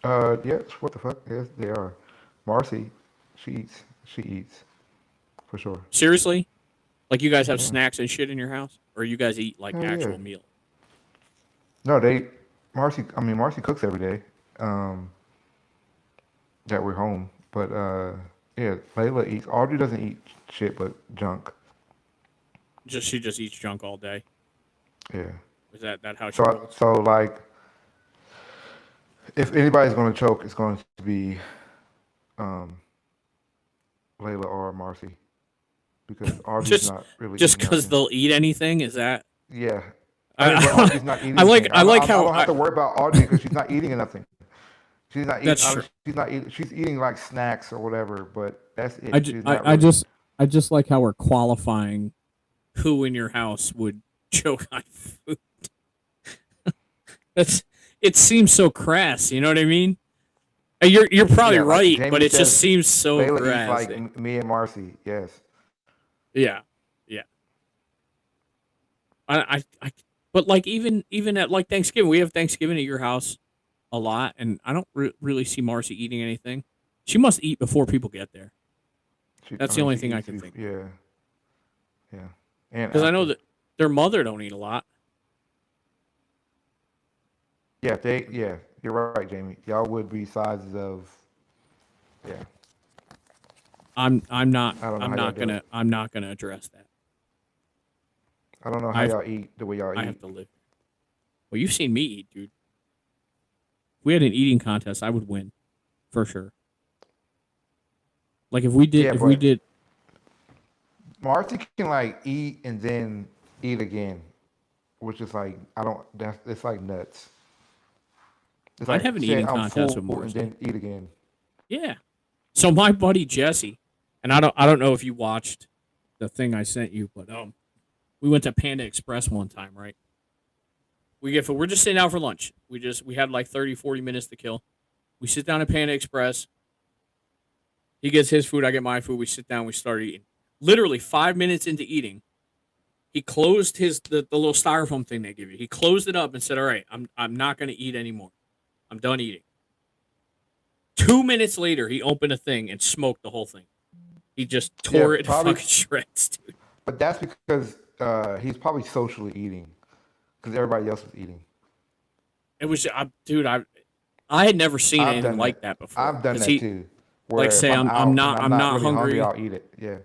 Yes. What the fuck? Yes, they are. Marcy, she eats. She eats for sure. Seriously? Like you guys have snacks and shit in your house, or you guys eat like actual yeah. meal? No, Marcy cooks every day. That we're home, but yeah, Layla eats. Audrey doesn't eat shit but junk. She just eats junk all day. Yeah. Is that how she rolls? So like, if anybody's going to choke, it's going to be Layla or Marcy, because Audrey's not really just eating because nothing. they'll eat anything. Is that? Yeah. I- But Audrey's not eating I like anything. how I don't have to worry about Audrey because she's not eating nothing. She's not eating. That's true. She's not eating. She's eating like snacks or whatever, but that's it. I just like how we're qualifying who in your house would choke on food. It seems so crass. You know what I mean? You're probably like right, Jamie but it says, just seems so Layla crass. eats like me and Marcy. Yes. Yeah. But like even at like Thanksgiving, we have Thanksgiving at your house a lot, and I don't really see Marcy eating anything. She must eat before people get there. That's the only thing I can think. Yeah. Yeah, and Because I know after. that their mother don't eat a lot. Yeah, yeah, you're right, Jamie. Y'all would be sizes of, yeah. I'm not I don't know I'm how y'all not do it. gonna address that. I don't know how I have y'all eat the way y'all I have eat. to live. Well, you've seen me eat, dude. If we had an eating contest, I would win for sure. Like Yeah, if we but did, Marcy can like eat and then eat again, which is like I don't. That's it's like nuts. It's I'd have like an say eating I'm contest with full and Marcy. then eat again. Yeah. So my buddy Jesse, and I don't know if you watched the thing I sent you, but we went to Panda Express one time, right? We're just sitting out for lunch. We had like 30, 40 minutes to kill. We sit down at Panda Express. He gets his food, I get my food. We sit down, we start eating. Literally 5 minutes into eating, he closed the little styrofoam thing they give you. He closed it up and said, "All right, I'm not gonna eat anymore. I'm done eating." 2 minutes later, he opened a thing and smoked the whole thing. He just Yeah, tore it to probably, fucking shreds, dude. but that's because he's probably socially eating because everybody else is eating. It was, dude. I had never seen I've anything done that. like that before. I've done Cause that he too. like Where if say I'm out and I'm I'm not not really hungry, hungry I'll eat it. Yeah,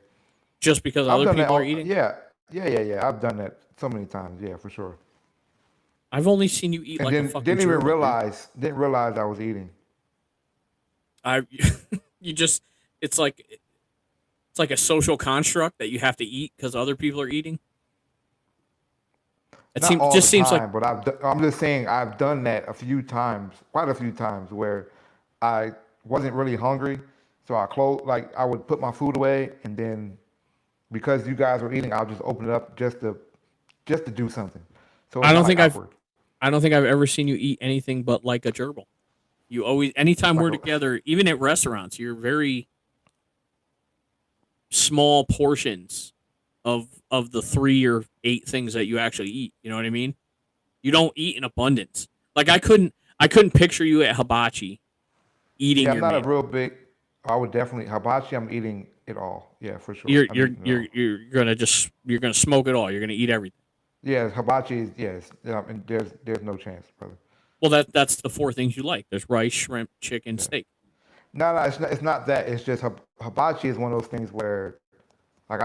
just because I've other done that. people are All, eating. yeah, yeah. I've done that so many times. Yeah, for sure. I've only seen you eat And like a then fucking didn't even gerbil, dude. realize I was eating. I you just it's like a social construct that you have to eat because other people are eating. Not all the Just seems like time, but I'm just saying I've done that a few times, quite a few times, where I wasn't really hungry, so I would put my food away, and then because you guys were eating, I'll just open it up just to do something. So it's I not don't like think I've awkward. I don't think I've ever seen you eat anything but like a gerbil. You always anytime Like we're a together, even at restaurants, you're very small portions of the 3 or 8 things that you actually eat. You know what I mean? You don't eat in abundance. Like I couldn't picture you at hibachi eating Yeah, I'm your not a meal. real big. I would definitely hibachi. I'm eating it all. Yeah, for sure. I'm eating it all. You're gonna smoke it all. You're gonna eat everything. Yeah, hibachi is yes. And there's no chance, brother. Well, that's the 4 things you like. There's rice, shrimp, chicken, Yeah. steak. No, no, it's not that. It's just hibachi is one of those things where, like,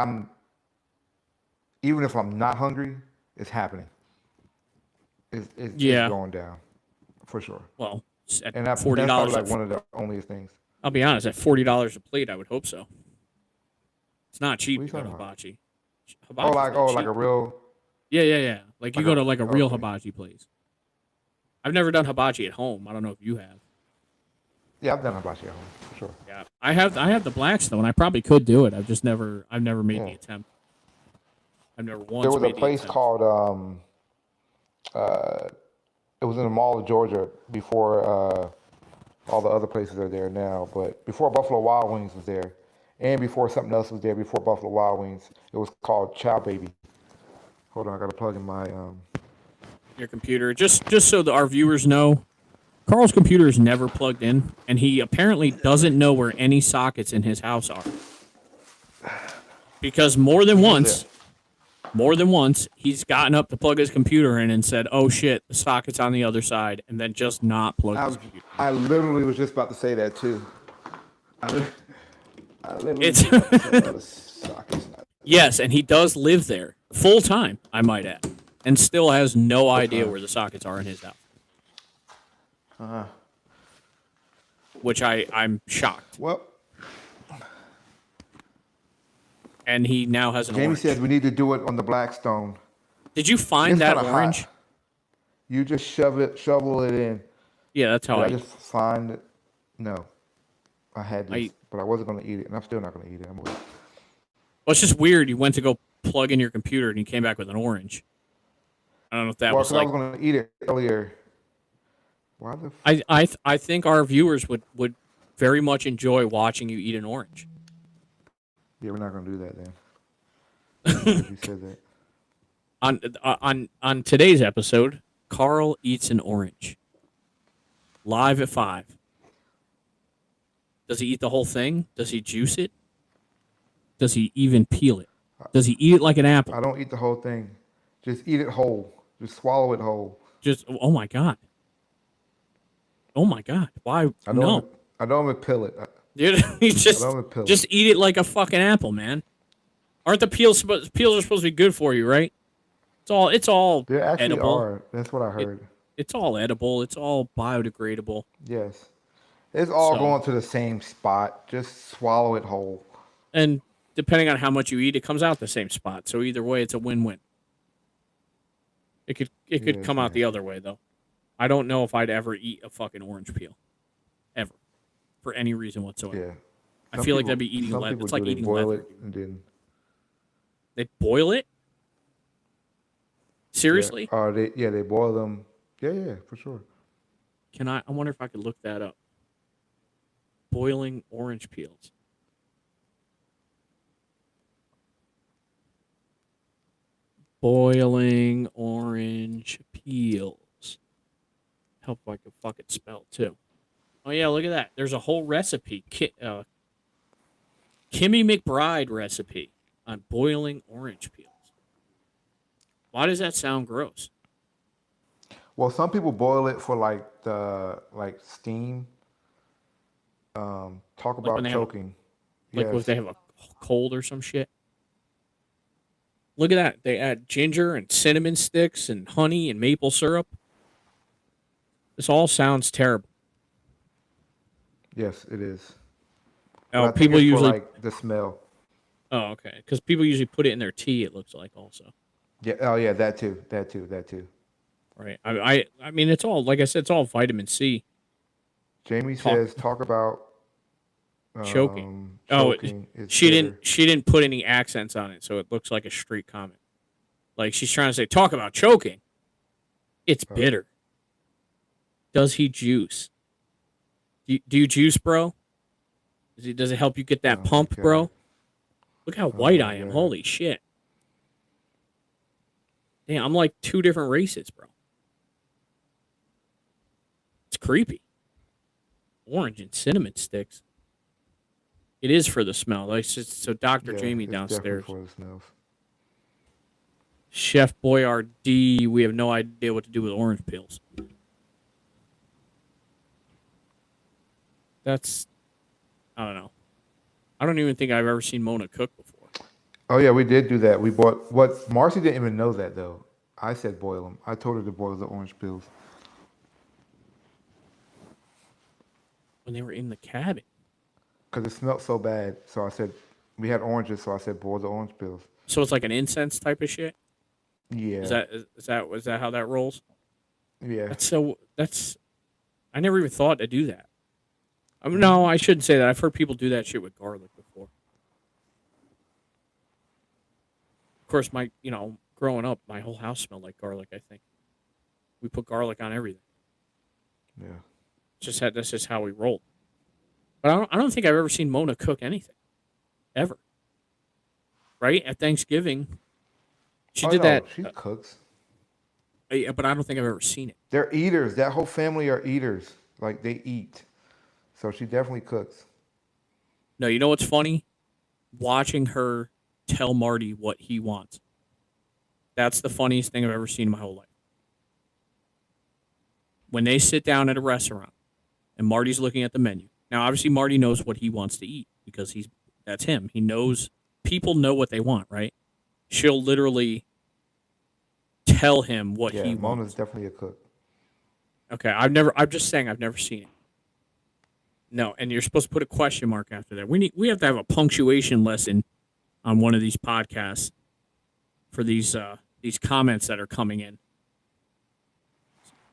even if I'm not hungry, it's happening. It's Yeah. going down for sure. Well, at And forty that's probably dollars like one of the onlyest things. I'll be honest, at $40 a plate, I would hope so. It's not What are cheap you to go to talking about? hibachi. Hibachi's not Like a cheap. real Yeah. Like you like go a to like a real okay. hibachi place. I've never done hibachi at home. I don't know if you have. Yeah, I've done hibachi at home for sure. Yeah, I have the Blackstone. I probably could do it. I've never made the Yeah, attempt. I've never there once was a made the place attempt. called uh, it was in the mall of Georgia before all the other places are there now. But before Buffalo Wild Wings was there, and before something else was there before Buffalo Wild Wings, it was called Chow Baby. Hold on, I gotta plug in my Your computer, just so that our viewers know, Carl's computer is never plugged in, and he apparently doesn't know where any sockets in his house are. Because Yeah. more than once, he's gotten up to plug his computer in and said, "Oh shit, the socket's on the other side," and then just not plugged I his was, computer. I literally was just about to say that too. I, li- I literally was It's just about to say, oh, the socket's not. yes, and he does live there full time, I might add, and still has no Full idea time. where the sockets are in his house. Uh-huh. Which I'm shocked. Well, And he now has an Jamie says orange. we need to do it on the Blackstone. Did you find It's that kind of orange? hot. You just shovel it in. Yeah, that's how Did I I just find it? No, I had I this, but I wasn't gonna eat it, and I'm still not gonna eat it. I'm gonna, well, it's just weird. You went to go plug in your computer and you came back with an orange. I don't know if that well, was because I like was gonna eat it earlier. Why the? I think our viewers would very much enjoy watching you eat an orange. Yeah, we're not gonna do that then. Because you said that. On today's episode, Carl eats an orange. Live at 5. Does he eat the whole thing? Does he juice it? Does he even peel it? Does he eat it like an apple? I don't eat the whole thing. Just eat it whole. Just swallow it whole. Just oh my god. Oh my god. Why I don't. no? I don't even peel it. Dude, you I don't even peel it. just eat it like a fucking apple, man. Aren't the peels are supposed to be good for you, right? It's all They actually edible. are. That's what I It, heard. it's all edible. It's all biodegradable. Yes. It's all So going to the same spot. Just swallow it whole. and depending on how much you eat, it comes out the same spot. So either way, it's a win-win. It could Yes, come out man. the other way though. I don't know if I'd ever eat a fucking orange peel, ever, for any reason whatsoever. Yeah. I feel like that'd be eating Some leather. people It's like do. They eating boil leather. it and then They boil it. yeah. Seriously? They boil them. Yeah, for sure. Can I? I wonder if I could look that up. Boiling orange peels. Boiling orange peels. Help if I could fucking spell too. Oh yeah, look at that. There's a whole recipe. Kimmy McBride recipe on boiling orange peels. Why does that sound gross? Well, some people boil it for like steam. Talk Like when about they have choking. like if Yes. they have a cold or some shit. Look at that. They add ginger and cinnamon sticks and honey and maple syrup. This all sounds terrible. Yes, it is. But Oh, I think people it's for usually. like the smell. Oh, okay. Because people usually put it in their tea. It looks like also, Yeah. Oh, yeah. That too. That too. That too. right? I mean, it's all like I said. It's all vitamin C. Jamie Talk says talk about choking. Oh, choking is bitter. she didn't put any accents on it, so it looks like a street comment. Like she's trying to say, talk about choking. It's Oh, bitter. Does he juice? Do you juice, bro? Does it help you get that oh my pump, God. bro? Look how Oh white my I am. God. Holy shit. Damn, I'm like two different races, bro. It's creepy. Orange and cinnamon sticks. It is for the smell. Like so Dr. Yeah, Jamie it's definitely downstairs. for the smells. Chef Boyardee, we have no idea what to do with orange peels. That's I don't know. I don't even think I've ever seen Mona cook before. Oh yeah, we did do that. We bought what Marcy didn't even know that though. I said boil them. I told her to boil the orange peels. When they were in the cabin. Because it smelled so bad. So I said, we had oranges, so I said, boil the orange peels. So it's like an incense type of shit? Yeah. Is that how that rolls? Yeah. That's I never even thought to do that. I mean, no, I shouldn't say that. I've heard people do that shit with garlic before. Of course, growing up, my whole house smelled like garlic, I think. We put garlic on everything. Yeah. That's just how we rolled. But I don't think I've ever seen Mona cook anything. Ever. Right? At Thanksgiving. She Oh, did no, that. she cooks. Yeah, but I don't think I've ever seen it. They're eaters. That whole family are eaters. Like, they eat. So she definitely cooks. No, you know what's funny? Watching her tell Marty what he wants. That's the funniest thing I've ever seen in my whole life. When they sit down at a restaurant and Marty's looking at the menu. Now, obviously, Marty knows what he wants to eat because that's him. He knows people know what they want, right? She'll literally tell him what Yeah, he Mona's wants. definitely a cook. Okay, I'm just saying I've never seen it. No, and you're supposed to put a question mark after that. We have to have a punctuation lesson on one of these podcasts for these comments that are coming in.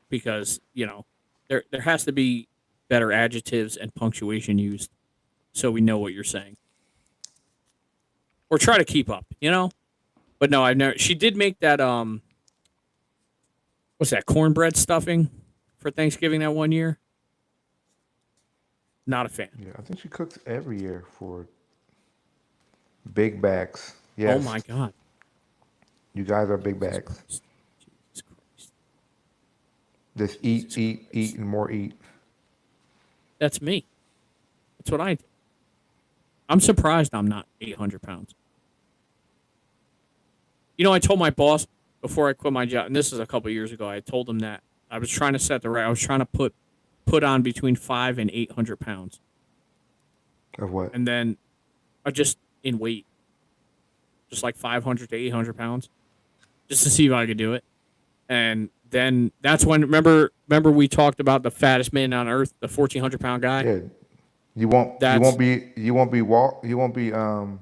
Because, there has to be better adjectives and punctuation used so we know what you're saying. Or try to keep up, But no, I've never she did make that what's that, cornbread stuffing for Thanksgiving that one year? Not a fan. Yeah, I think she cooks every year for big bags. Oh Yes, my god. you guys are big Jesus bags. Christ. Jesus Christ. Just eat, eat, eat, and more eat. That's me. That's what I do. I'm surprised I'm not 800 pounds. You know, I told my boss before I quit my job, and this is a couple years ago. I told him that I was trying to set the right. I was trying to put on between 500 and 800 pounds, Of what? and then I just in weight, just like 500 to 800 pounds, just to see if I could do it. And then that's when remember we talked about the fattest man on earth, the 1,400 pound guy. Yeah, you won't. You That's won't be. You won't be walk. You won't be. Um.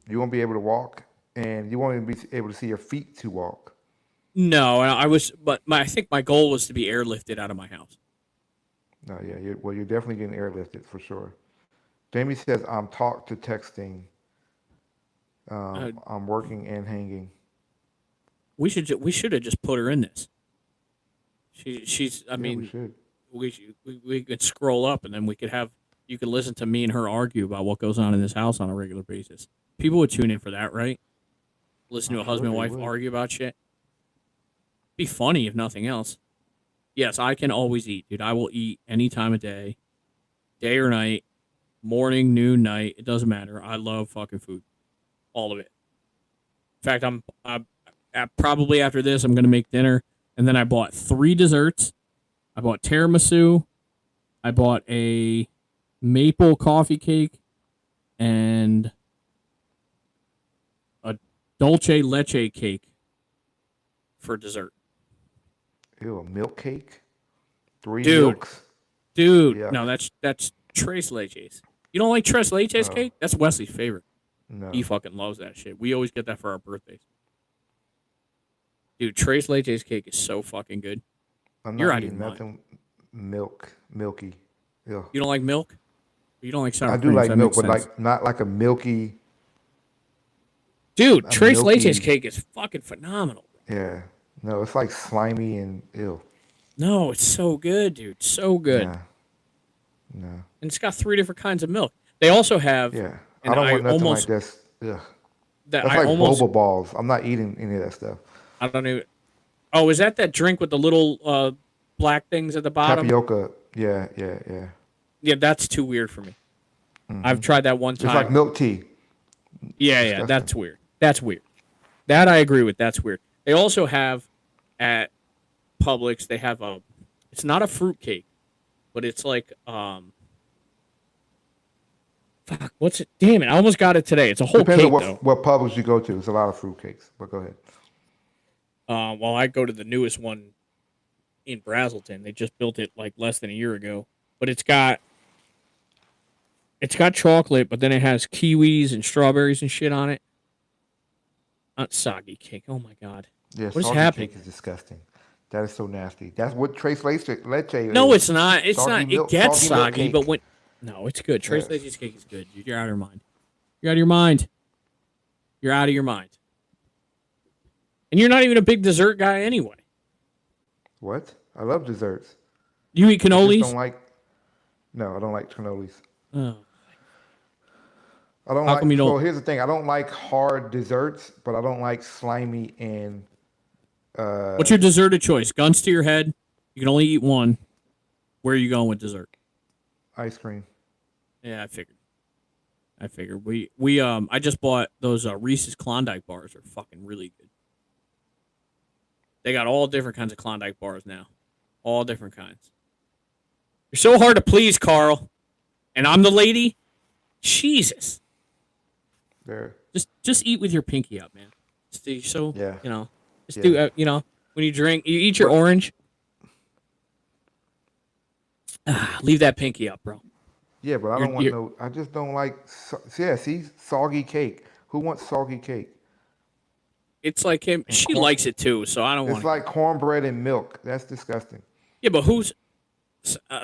You won't be able to walk, and you won't even be able to see your feet to walk. no. I was, but I think my goal was to be airlifted out of my house. No, yeah. Well, you're definitely getting airlifted for sure. Jamie says, "I'm talk to texting. Uh, I'm working and hanging." we should have just put her in this. She's. I Yeah, we mean, should. we could scroll up and then we could have you could listen to me and her argue about what goes on in this house on a regular basis. People would tune in for that, right? Listen to I'm a sure husband and they wife would. argue about shit. Be funny if nothing else. Yes, I can always eat, dude. I will eat any time of day or night, morning, noon, night. It doesn't matter. I love fucking food, all of it. In fact, probably after this, I'm gonna make dinner, and then I bought 3 desserts. I bought tiramisu. I bought a maple coffee cake and a dulce leche cake for dessert. Ew, a milk cake. 3 Dude, milks. dude, Yuck. no, that's Tres Leches. You don't like Tres Leches Oh cake? That's Wesley's favorite. He no, fucking loves that shit. We always get that for our birthdays. Dude, Tres Leches cake is so fucking good. I'm You're not out of your eating mind. nothing milky. Ew. You don't like milk? You don't like sour I do cream, so like that milk, makes but sense. like not like a milky, Dude, a Tres Leches milky. cake is fucking phenomenal. Yeah, no, it's like slimy and ew. No, it's so good, dude. So good. Nah, no. And it's got 3 different kinds of milk. They also have, Yeah, I and don't want nothing like this. Ugh. That's I like almost, boba balls. I'm not eating any of that stuff. I don't even. Oh, is that drink with the little black things at the bottom? Tapioca. Yeah. Yeah, that's too weird for me. I've tried that one It's like time. milk tea. Yeah, Disgusting. that's weird. That's weird. That I agree with. That's weird. They also have at Publix. They have a. It's not a fruit cake, but it's like Fuck. What's it? Damn it! I almost got it today. It's a whole Depends on cake though. what Publix you go to. It's a lot of fruit cakes. But go ahead. Well, I go to the newest one in Brazelton. They just built it like less than a year ago, but it's got chocolate, but then it has kiwis and strawberries and shit on it. Not soggy cake. Oh my god, Yeah, what is soggy happening? cake is disgusting. That is so nasty. That's what leche No, is. it's not. It's Soggy not. It milk, gets soggy milk soggy, but cake. when no, it's good. Trace Yes. Leches cake is good, dude. You're out of your mind. You're out of your mind. You're out of your mind. And you're not even a big dessert guy anyway. What? I love desserts. You eat I just cannolis? don't like. No, I don't like cannolis. Oh. I don't How like. come you So don't? here's the thing. I don't like hard desserts, but I don't like slimy and What's your dessert of choice? Guns to your head. You can only eat one. Where are you going with dessert? ice cream. Yeah, I figured. We I just bought those Reese's Klondike bars. Are fucking really good. They got all different kinds of Klondike bars now. All different kinds. You're so hard to please, Carl. And I'm the lady. Jesus. There. Just eat with your pinky up, man. So Yeah. just Yeah. do when you drink, you eat your But orange. Leave that pinky up, bro. yeah, but I You're don't want you're no. I just don't like. Yeah, see, soggy cake. Who wants soggy cake? It's like him. And She likes it too, so I don't it's want to. like cornbread and milk. That's disgusting. Yeah, but who's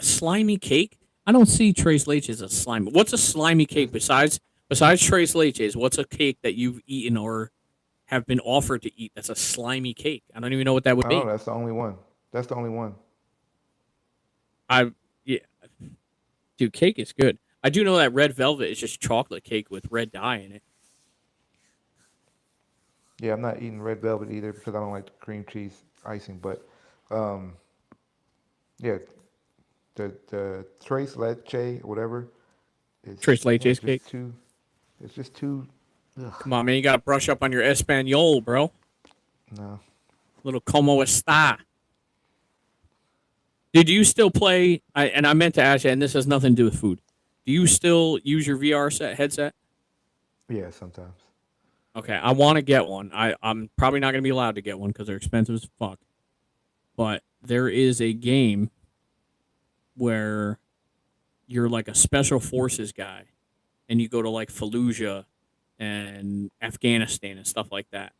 slimy cake? I don't see Tres Leches as a slimy. What's a slimy cake besides Tres Leches? What's a cake that you've eaten or have been offered to eat that's a slimy cake? I don't even know what that would I don't be. know. That's the only one. That's the only one. I yeah, dude, cake is good. I do know that red velvet is just chocolate cake with red dye in it. Yeah, I'm not eating red velvet either because I don't like the cream cheese icing. But um, yeah, the tres leche or whatever is Tres yeah, Leches cake. just too. It's just too. Ugh, Come on, man. You got to brush up on your Espanol, bro. no. Little como está. Did you still play? And I meant to ask you, and this has nothing to do with food. Do you still use your headset? Yeah, sometimes. Okay, I want to get one. I'm probably not going to be allowed to get one because they're expensive as fuck. But there is a game where you're like a special forces guy and you go to like Fallujah and Afghanistan and stuff like that.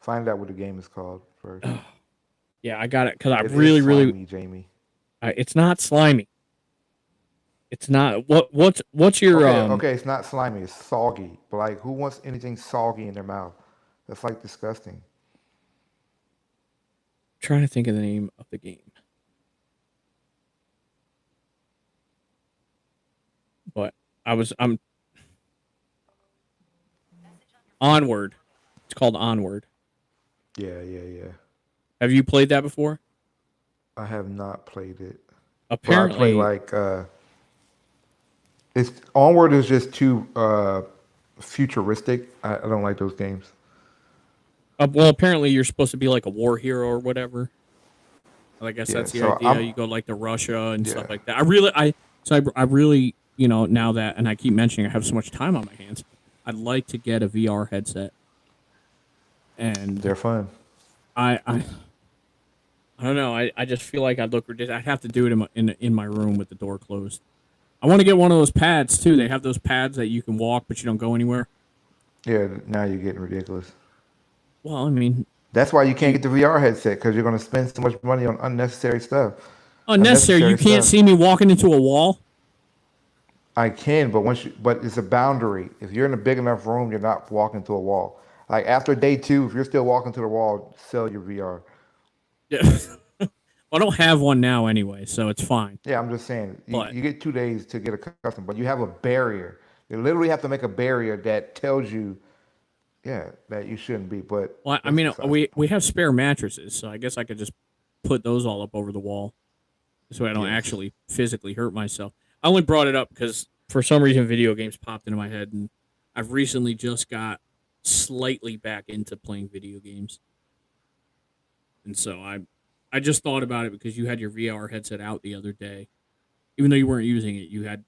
Find out what the game is called first. Yeah, I got it because I It is really, really. slimy, Jamie. It's not slimy. It's not. What's your Okay, okay, it's not slimy. It's soggy. But like, who wants anything soggy in their mouth? That's like disgusting. Trying to think of the name of the game. But I'm Onward. It's called Onward. Yeah, yeah, yeah. Have you played that before? I have not played it. Apparently, But I play like it's Onward is just too futuristic. I don't like those games. well, apparently you're supposed to be like a war hero or whatever. I guess Yeah, that's the so idea. You go like to Russia and stuff yeah. like that. I really, now that, and I keep mentioning I have so much time on my hands, I'd like to get a VR headset. And They're fun. I don't know. I just feel like I'd look ridiculous. I'd have to do it in my room with the door closed. I want to get one of those pads too. They have those pads that you can walk, but you don't go anywhere. Yeah, now you're getting ridiculous. Well, I mean, That's why you can't get the VR headset because you're going to spend so much money on unnecessary stuff. unnecessary. You can't stuff. see me walking into a wall. I can, but but it's a boundary. If you're in a big enough room, you're not walking to a wall. Like after day 2, if you're still walking to the wall, sell your VR. Yeah. Well, I don't have one now anyway, so it's fine. Yeah, I'm just saying, But you get 2 days to get accustomed, but you have a barrier. You literally have to make a barrier that tells you, yeah, that you shouldn't be. But well, I that's mean, besides the we point. have spare mattresses, so I guess I could just put those all up over the wall, so I don't Yes. actually physically hurt myself. I only brought it up because for some reason video games popped into my head, and I've recently just got slightly back into playing video games, and so I just thought about it because you had your VR headset out the other day, even though you weren't using it. You had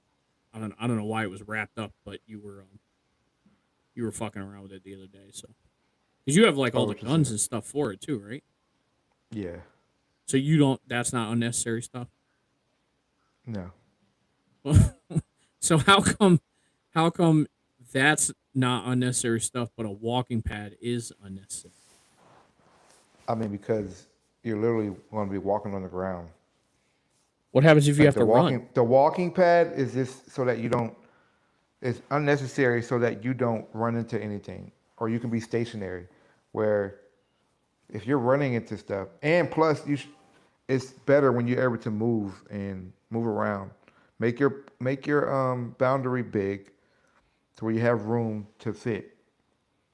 I don't know why it was wrapped up, but you were fucking around with it the other day, so because you have like all Oh, the what you guns said. and stuff for it too, right? Yeah, So you don't. That's not unnecessary stuff. no. So how come that's not unnecessary stuff, but a walking pad is unnecessary? I mean, because you're literally going to be walking on the ground. What happens if you Like have to run? the walking pad is just so that you don't. It's unnecessary so that you don't run into anything, or you can be stationary. Where if you're running into stuff, and plus it's better when you're able to move around. Make your boundary big, to where you have room to fit.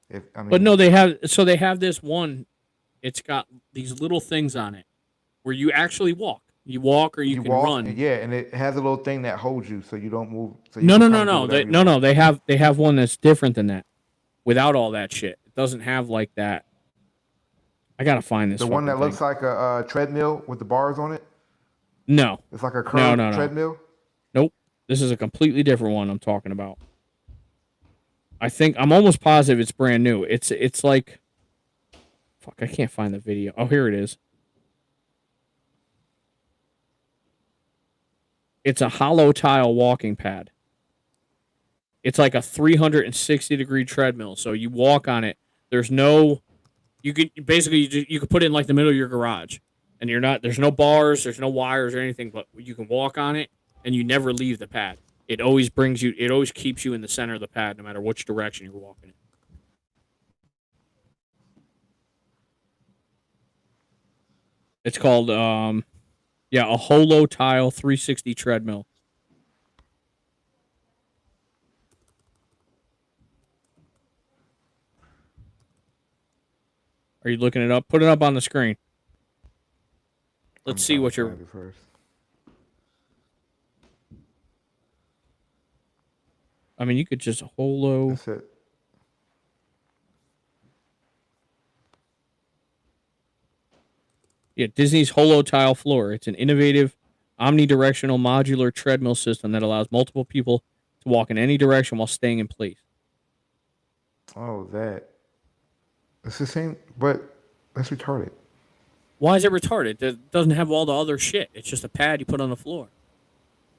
If I But mean, no, they have this one. It's got these little things on it where you actually walk. You walk or you you can walk, run. yeah, and it has a little thing that holds you so you don't move, so you No, can no, kind no, of do no. whatever you want. They have one that's different than that, without all that shit. It doesn't have like that. I gotta find this The one fucking that thing. looks like a treadmill with the bars on it. No, It's like a no, curved no, no. treadmill. Nope. This is a completely different one I'm talking about. I'm almost positive it's brand new. It's like fuck, I can't find the video. Oh, here it is. It's a hollow tile walking pad. It's like a 360-degree treadmill. So you walk on it. There's no you could basically you could put it in like the middle of your garage. And there's no bars, there's no wires or anything, but you can walk on it and you never leave the pad. It always keeps you in the center of the pad no matter which direction you're walking in. It's called a Holo Tile 360 treadmill. Are you looking it up? Put it up on the screen. I'm Let's see trying what to you're find it first. I mean, you could just holo. That's it. Yeah, Disney's Holo Tile Floor. It's an innovative, omnidirectional modular treadmill system that allows multiple people to walk in any direction while staying in place. Oh, that. It's the same, but that's retarded. Why is it retarded? It doesn't have all the other shit. It's just a pad you put on the floor.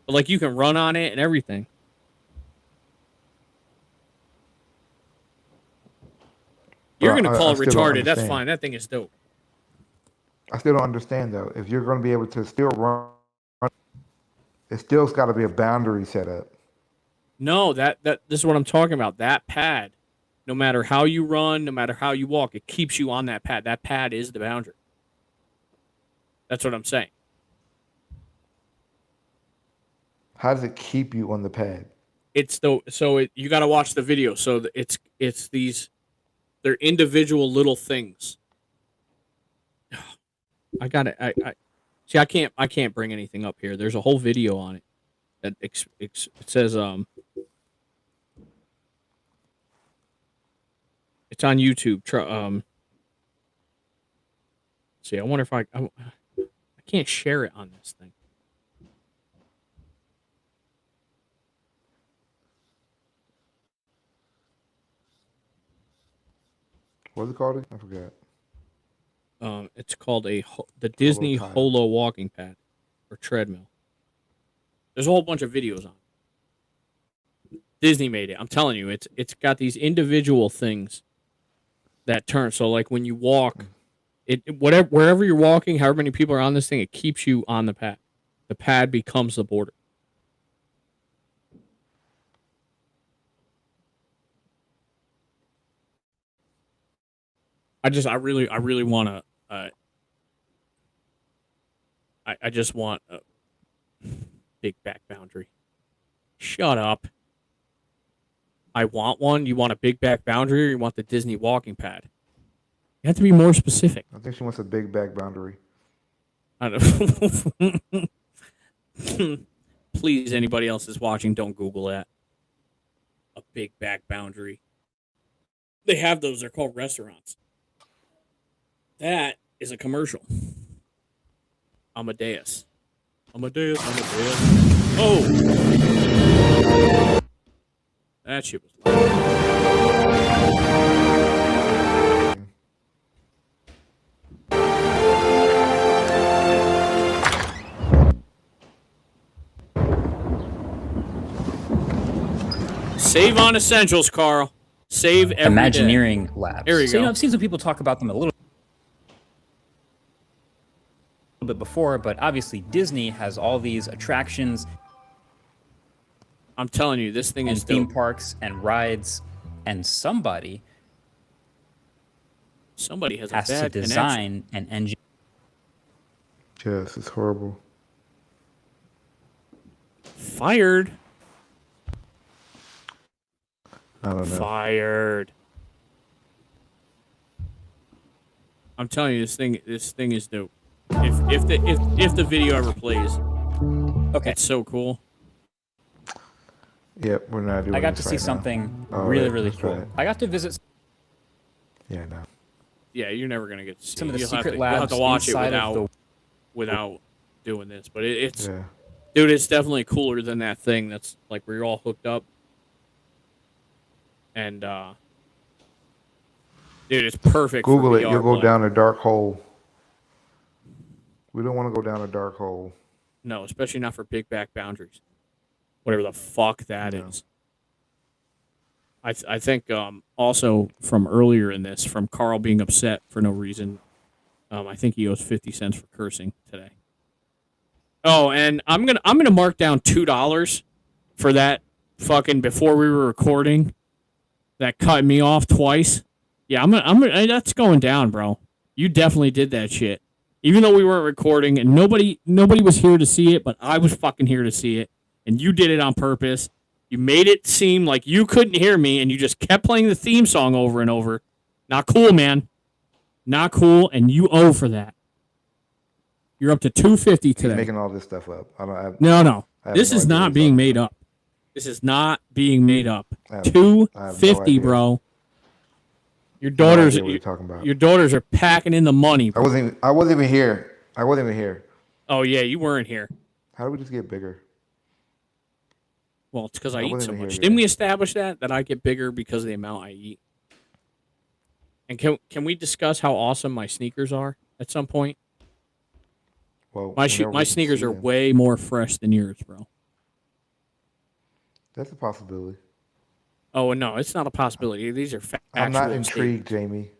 But like you can run on it and everything. You're But gonna call it still don't retarded. That's understand. fine. That thing is dope. I still don't understand though. If you're going to be able to still run, it still's got to be a boundary set up. No, that this is what I'm talking about. That pad, no matter how you run, no matter how you walk, it keeps you on that pad. That pad is the boundary. That's what I'm saying. How does it keep you on the pad? It's the you got to watch the video. So it's these, they're individual little things. I got it. I see. I can't bring anything up here. There's a whole video on it that it says it's on YouTube. See, I wonder if I can't share it on this thing. What's it called? I forgot. It's called the Disney Tile. Holo walking pad or treadmill. There's a whole bunch of videos on it. Disney made it. I'm telling you, it's got these individual things that turn. So like when you walk, wherever you're walking, however many people are on this thing, it keeps you on the pad. The pad becomes the border. I really want to. I just want a big back boundary. Shut up. I want one. You want a big back boundary, or you want the Disney walking pad? You have to be more specific. I think she wants a big back boundary. I don't. Please, anybody else is watching, don't Google that. A big back boundary. They have those. They're called restaurants. That is a commercial. Amadeus. Amadeus. Oh! That shit was loud. Save on essentials, Carl. Save every day. Imagineering labs. There you so, go. I've seen some people talk about them a little bit before, but obviously Disney has all these attractions I'm telling you, this thing and is theme dope. parks and rides, and somebody Somebody has a has to bad connection. design and engineer. Yes, it's horrible. Fired. I don't know. Fired. I'm telling you, this thing is dope. If the video ever plays, Okay, it's so cool. Yep, we're not doing I got this to see right now. something All really, right, really let's cool. try it. I got to visit Yeah, no. Yeah, you're never gonna get to see some of it. the You'll have secret to, you'll have labs to watch it inside of the without doing this. But it's Yeah. dude, it's definitely cooler than that thing that's like where you're all hooked up. And dude, it's perfect. Google for it. VR You'll go play. down a dark hole. We don't want to go down a dark hole. No, especially not for big back boundaries. Whatever the fuck that No. is. I think also from earlier in this, from Carl being upset for no reason, I think he owes 50 cents for cursing today. Oh, and I'm gonna mark down $2 for that fucking before we were recording. That cut me off twice. Yeah, I'm gonna that's going down, bro. You definitely did that shit. Even though we weren't recording and nobody was here to see it, but I was fucking here to see it, and you did it on purpose. You made it seem like you couldn't hear me, and you just kept playing the theme song over and over. Not cool, man. Not cool, and you owe for that. You're up to $250 He's today. making all this stuff up. I don't. No. I have This no is idea what not he's being talking made up. This is not being made up. I have Two no fifty, idea. bro. Your No daughters, idea what you're talking about. your daughters are packing in the money, I bro. wasn't even here. I wasn't even here. Oh yeah, you weren't here. How do we just get bigger? Well, it's because I I eat wasn't so even here much. yet. Didn't we establish that I get bigger because of the amount I eat? And can we discuss how awesome my sneakers are at some point? Well, My whenever my we can sneakers see are them. way more fresh than yours, bro. That's a possibility. Oh no, it's not a possibility. These are I'm not actual intrigued, Jamie.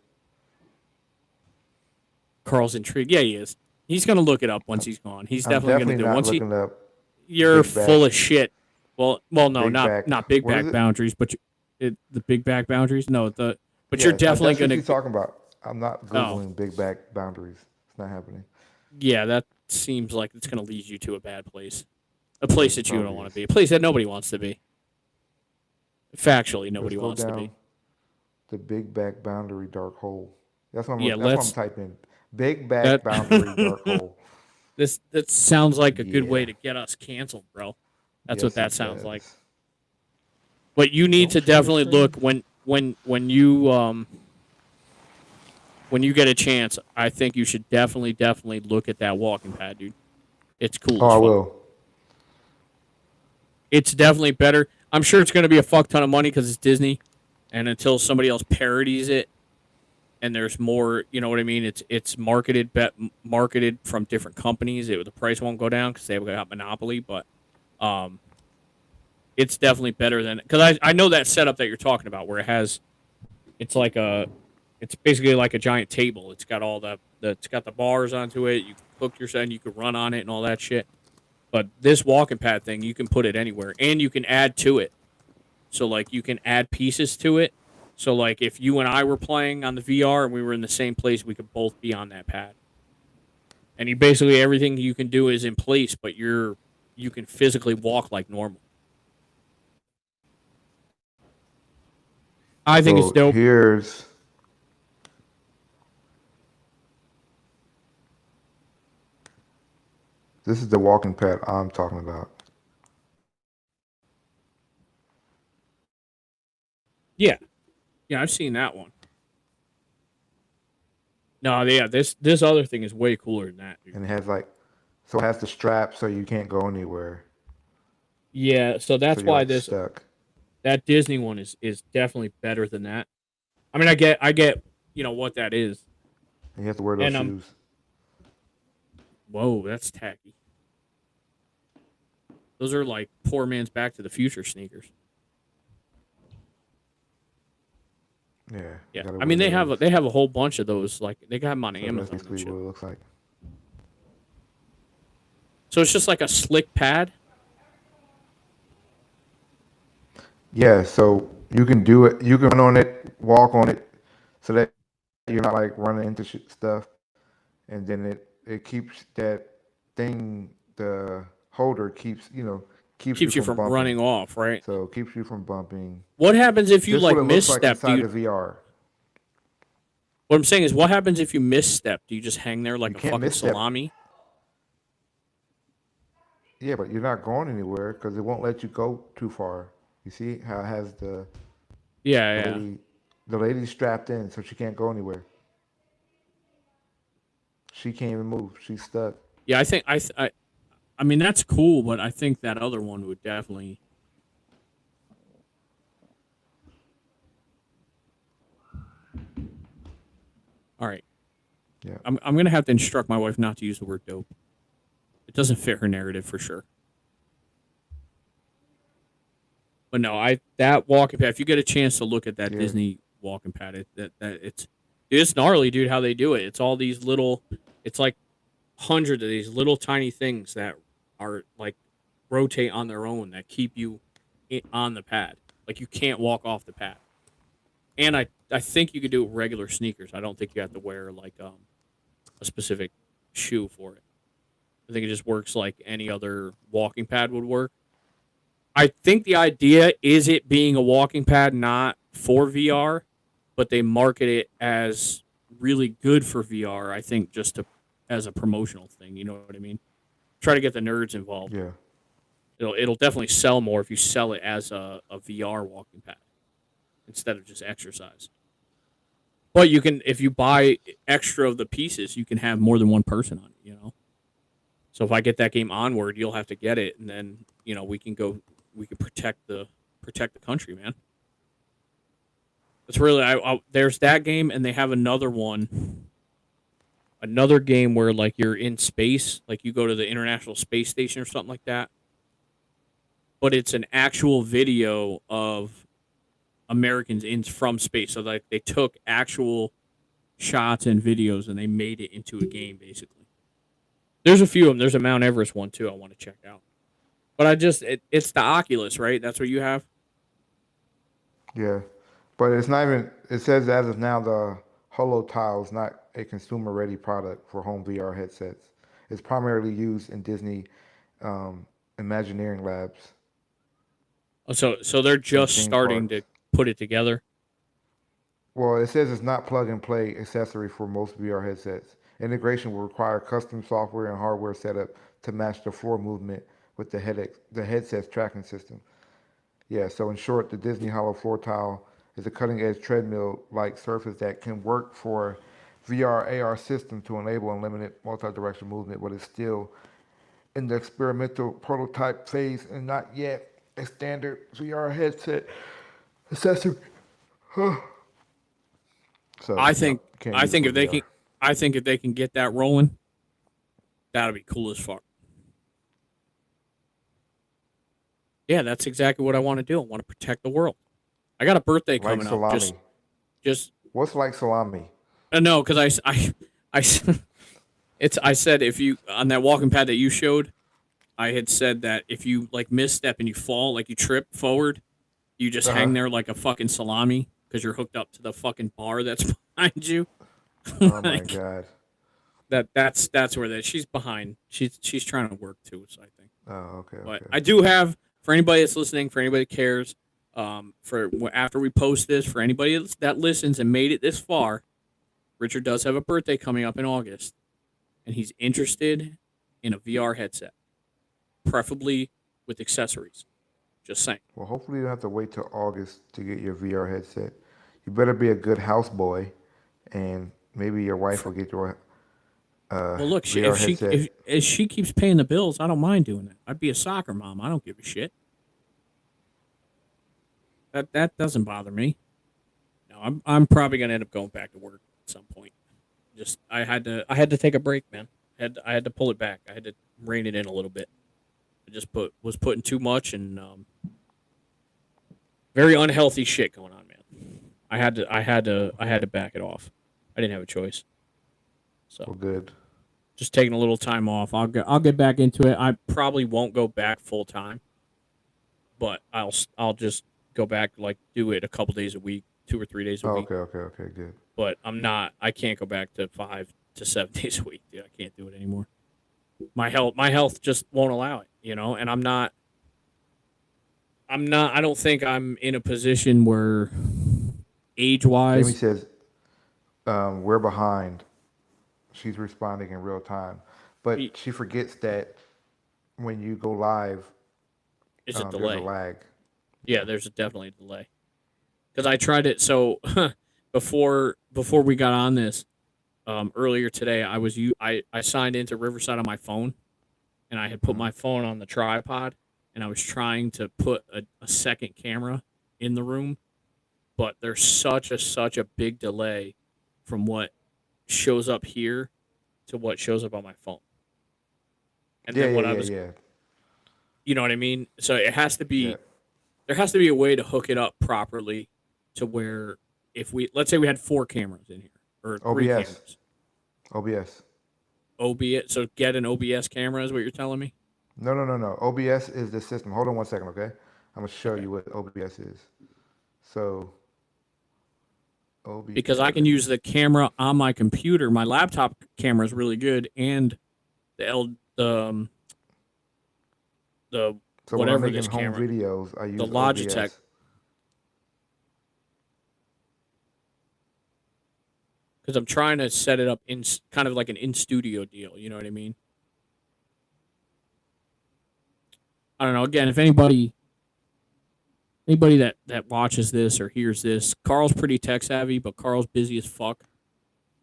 Carl's intrigued. Yeah, he is. He's gonna look it up once he's gone. He's I'm definitely definitely gonna do it. not Once he. looking up You're big back. full of shit. Well, no, Big not back. not big What is back it? boundaries, but the big back boundaries. No, but Yeah, you're definitely that's what gonna. he's talking about. I'm not Oh, googling big back boundaries. It's not happening. yeah, that seems like it's gonna lead you to a bad place, a place that you don't Probably want is. to be, a place that nobody wants to be. Factually, nobody Let's go wants to down be. the big back boundary dark hole. That's what I'm. Yeah, That's what I'm let's. typing. Big back That boundary dark hole. this that sounds like a good way Yeah. to get us canceled, bro. That's what Yes, that it sounds like. does. But you need Don't to share the definitely screen. look when you get a chance. I think you should definitely look at that walking pad, dude. It's cool Oh, as I fuck. will. It's definitely better. I'm sure it's going to be a fuck ton of money because it's Disney, and until somebody else parodies it, and there's more, you know what I mean. It's marketed from different companies. The price won't go down because they've got monopoly, but um, it's definitely better than because I know that setup that you're talking about where it's like it's basically like a giant table. It's got it's got the bars onto it. You can cook yourself, and you can run on it and all that shit. But this walking pad thing, you can put it anywhere, and you can add to it. So like you can add pieces to it. So like if you and I were playing on the VR and we were in the same place, we could both be on that pad. And you basically everything you can do is in place, but you can physically walk like normal. I think it's So dope. this is the walking pad I'm talking about. Yeah. Yeah, I've seen that one. No, yeah, this other thing is way cooler than that, dude. And it has so it has the strap so you can't go anywhere. Yeah, so So that's you're why like this stuck. that Disney one is definitely better than that. I mean, I get, what that is. And you have to wear those And shoes. Whoa, that's tacky. Those are like poor man's Back to the Future sneakers. Yeah. you Yeah, gotta I mean wear they those. have a whole bunch of those. Like they got them on So that's Amazon and basically shit. what it looks like. So it's just like a slick pad. Yeah, so you can do it. You can run on it, walk on it, so that you're not like running into stuff, and then it keeps that thing. The holder keeps keeps Keeps you you from from bumping. running off, right? So it keeps you from bumping. What happens if you This like what it looks like misstep? inside the VR. What I'm saying is, what happens if you misstep? Do you just hang there like You a can't fucking misstep. salami? Yeah, but you're not going anywhere because it won't let you go too far. You see how it has the Yeah, yeah. lady's strapped in, so she can't go anywhere. She can't even move. She's stuck. Yeah, I mean that's cool, but I think that other one would definitely. All right, Yeah. I'm gonna have to instruct my wife not to use the word dope. It doesn't fit her narrative for sure. But no, that walking pad. If you get a chance to look at that Yeah. Disney walking pad, it's gnarly, dude. How they do it? It's all these little. It's like hundreds of these little tiny things that are like rotate on their own that keep you on the pad. Like you can't walk off the pad. And I think you could do it with regular sneakers. I don't think you have to wear like a specific shoe for it. I think it just works like any other walking pad would work. I think the idea is it being a walking pad, not for VR, but they market it as really good for VR. I think just as a promotional thing. You know what I mean? Try to get the nerds involved. Yeah. It'll definitely sell more if you sell it as a VR walking pad instead of just exercise. But you can, if you buy extra of the pieces, you can have more than one person on it. So if I get that game Onward, you'll have to get it, and then we can protect the country, man. It's really there's that game, and they have another game where like you're in space, like you go to the International Space Station or something like that. But it's an actual video of Americans from space. So like they took actual shots and videos and they made it into a game basically. There's a few of them. There's a Mount Everest one too I want to check out. But it's the Oculus, right? That's what you have? Yeah, but it's not even. It says as of now, the Holo Tile is not a consumer-ready product for home VR headsets. It's primarily used in Disney Imagineering labs Oh, so they're and just theme starting parks. to put it together. Well, it says it's not plug-and-play accessory for most VR headsets. Integration will require custom software and hardware setup to match the floor movement with the headset's tracking system. Yeah, so in short, the Disney Hollow Floor Tile is a cutting-edge treadmill-like surface that can work for VR AR system to enable unlimited multi-directional movement, but is still in the experimental prototype phase and not yet a standard VR headset accessory. So, I no, think can't I use it think for if they can VR. I think if they can get that rolling, that'll be cool as fuck. Yeah, that's exactly what I want to do. I want to protect the world. I got a birthday Like coming up. Just salami. just What's like salami? no, because I I said if you on that walking pad that you showed, I had said that if you like misstep and you fall, like you trip forward, you just Uh-huh. hang there like a fucking salami because you're hooked up to the fucking bar that's behind you. Oh my Like God. that's where that she's behind. She's trying to work too. So I think. Oh, okay, But okay. I do have for anybody that's listening, for anybody that cares, for after we post this, for anybody that listens and made it this far, Richard does have a birthday coming up in August, and he's interested in a VR headset, preferably with accessories. Just saying. Well, hopefully you don't have to wait till August to get your VR headset. You better be a good houseboy, and maybe your wife will get your Well, look, VR headset. if she keeps paying the bills, I don't mind doing that. I'd be a soccer mom. I don't give a shit. That doesn't bother me. No, I'm probably gonna end up going back to work at some point. Just I had to take a break, man. I had to pull it back. I had to rein it in a little bit. I just was putting too much and very unhealthy shit going on, man. I had to back it off. I didn't have a choice. So Well, good. just taking a little time off. I'll get back into it. I probably won't go back full time, but I'll just go back like do it a couple days a week, 2 or 3 days a Oh, week. okay, okay, okay, good. But I can't go back to 5 to 7 days a week, dude. I can't do it anymore. My health just won't allow it, and I don't think I'm in a position where age Jamie wise. says we're behind. She's responding in real time, but she forgets that when you go live, It's a there's a delay. lag. Yeah, there's definitely a delay. Because I tried it. So before we got on this earlier today, I signed into Riverside on my phone, and I had put Hmm. my phone on the tripod, and I was trying to put a second camera in the room, but there's such a big delay from what shows up here to what shows up on my phone. And Yeah, then yeah, what I yeah, was, yeah, you know what I mean? So it has to yeah. be there has to be a way to hook it up properly to where if let's say we had 4 cameras in here or three OBS, cameras. OBS. OBS, so get an OBS camera is what you're telling me? No, no, no, no. OBS is the system. Hold on one second, okay? I'm gonna show Okay. you what OBS is. So Because I OBS. can use the camera on my computer. My laptop camera is really good and the the So when I'm whatever making this home camera, videos, I the use Logitech, OBS. because I'm trying to set it up in kind of like an in studio deal. You know what I mean? I don't know. Again, if anybody that watches this or hears this, Carl's pretty tech savvy, but Carl's busy as fuck,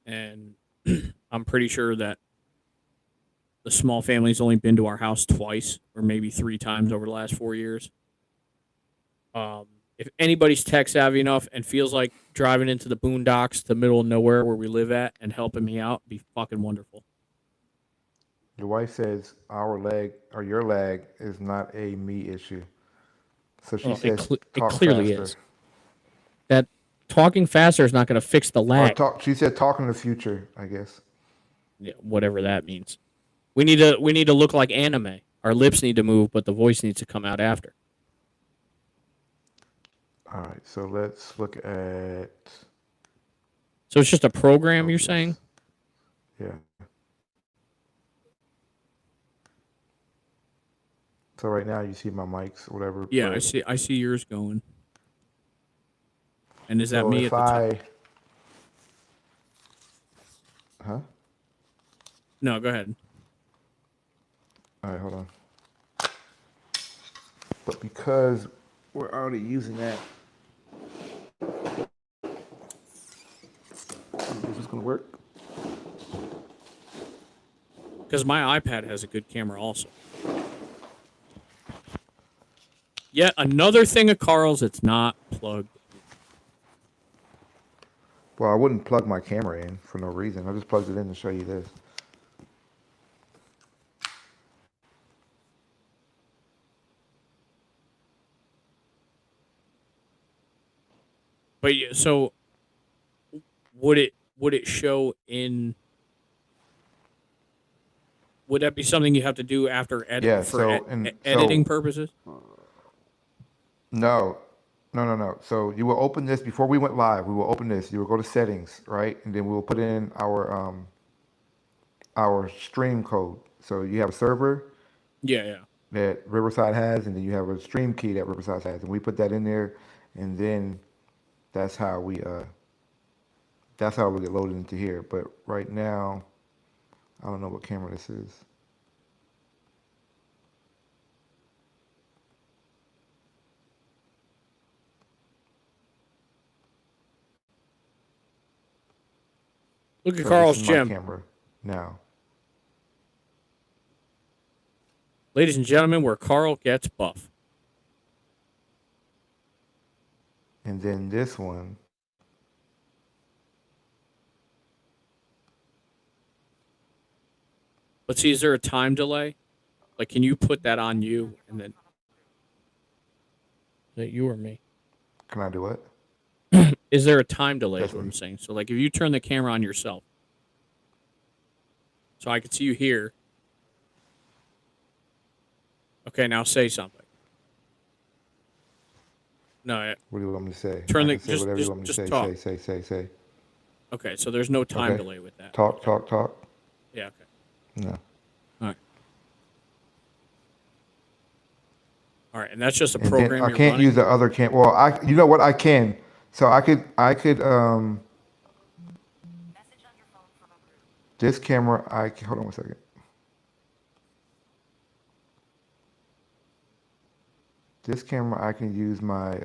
and I'm pretty sure that the small family's only been to our house twice or maybe 3 times over the last 4 years. If anybody's tech savvy enough and feels like driving into the boondocks, the middle of nowhere where we live at, and helping me out, be fucking wonderful. Your wife says our leg or your leg is not a me issue. So she Well, says it talk clearly faster. is. That talking faster is not going to fix the Or lag. she said talk in the future, I guess. Yeah, whatever that means. We need to look like anime. Our lips need to move, but the voice needs to come out after. All right, so let's look at So it's just a program, you're saying? yeah. So right now you see my mics, whatever. Yeah, but- I see yours going. And is that so me at if the top? Huh? No, go ahead. All right, hold on. But because we're already using that, is this gonna work? Because my iPad has a good camera also. Yet another thing of Carl's, it's not plugged. Well, I wouldn't plug my camera in for no reason. I just plugged it in to show you this. But so would it show in? Would that be something you have to do after Yeah, so- editing purposes? No. So you will open this before we went live. We will open this. You will go to settings, right? And then we will put in our stream code. So you have a server Yeah. that Riverside has, and then you have a stream key that Riverside has, and we put that in there, and then that's how we get loaded into here. But right now, I don't know what camera this is. Look at So Carl's this is my gym. camera now. Ladies and gentlemen, where Carl gets buff. And then this one, But see, is there a time delay? Like, can you put that on you and then? Is that you or me? can I do it? Is there a time delay? Is That's what what I'm saying. So, like, if you turn the camera on yourself, so I can see you here. Okay, now say something. No. What do you want me to say? Turn I the- can say just- whatever just- you want me to just say. talk. Say. Okay, so there's no time Okay. delay with that. Talk. Yeah. Okay. No. All right. All right, and that's just a And then program I you're can't running. use the other cam. Well, you know what? I can. So I could. This camera. Hold on one second. This camera, I can use my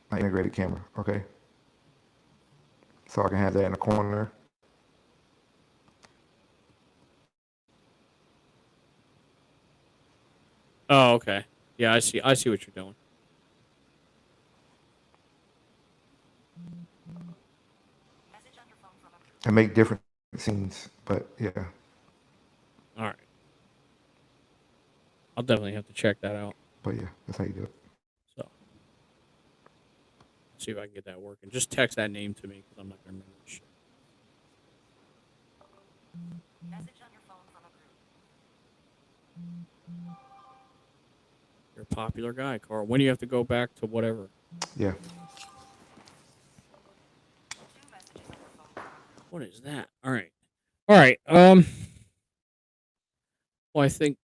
my integrated camera. Okay. So I can have that in the corner. Oh, okay. Yeah, I see what you're doing. And make different scenes. But yeah. All right. I'll definitely have to check that out. But yeah, that's how you do it. So, see if I can get that working. Just text that name to me because I'm not gonna remember this shit. You're a popular guy, Carl. When do you have to go back to whatever? Yeah. What is that? All right. All right. Well, I think.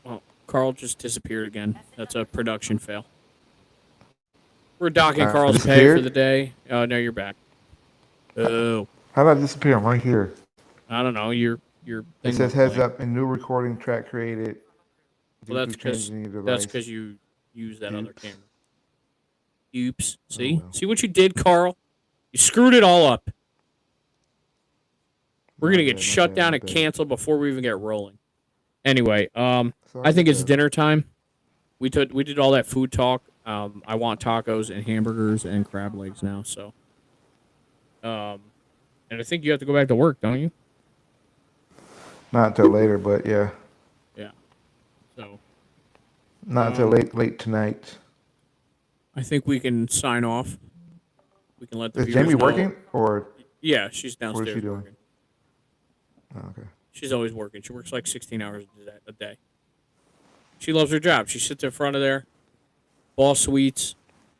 Well, Carl just disappeared again. That's a production fail. We're docking Carl's pay for disappeared? the day. Oh, no, you're back. Oh, How did I disappear? I'm right here. I don't know. You're your It thing says went heads blank. up, a new recording track created. Well, Due that's to because changing your that's device. because you use that other Oops. camera. Oops. Oh See? well. See what you did, Carl? You screwed it all up. We're My gonna get bad, my shut bad, down my and bad. canceled before we even get rolling. Anyway, It's all I think it's good. dinner time. We did all that food talk. I want tacos and hamburgers and crab legs now. So, and I think you have to go back to work, don't you? Not until later, but yeah, Yeah. So, not until late tonight. I think we can sign off. We can let the Is viewers Jamie know. working or Yeah, she's what is downstairs she doing? working. Oh, okay. She's always working. She works like 16 hours a day. She loves her job. She sits in front of there. Boss Suites.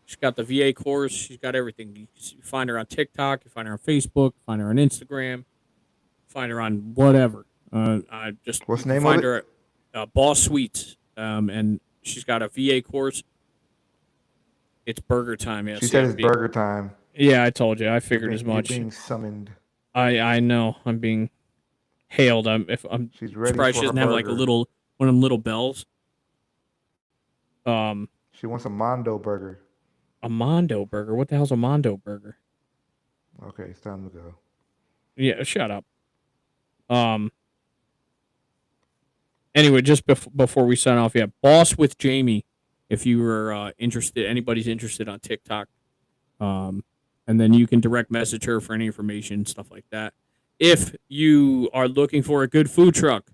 She's got the VA course. She's got everything. You find her on TikTok. You find her on Facebook. Find her on Instagram. Find her on whatever. I just What's you the can name of find it? her at Boss Suites. And she's got a VA course. It's burger time. Yeah, She said it's burger time. Yeah, I told you. I You're figured as being, you're much. being summoned. I know. I'm being hailed. I'm She's ready surprised for she her doesn't have like a burger. little one of them little bells. She wants a Mondo burger. A Mondo burger. What the hell's a Mondo burger? Okay, it's time to go. Yeah, shut up. Anyway, just before we sign off, yeah, Boss with Jamie. If you were interested, anybody's interested on TikTok, and then you can direct message her for any information, stuff like that. If you are looking for a good food truck,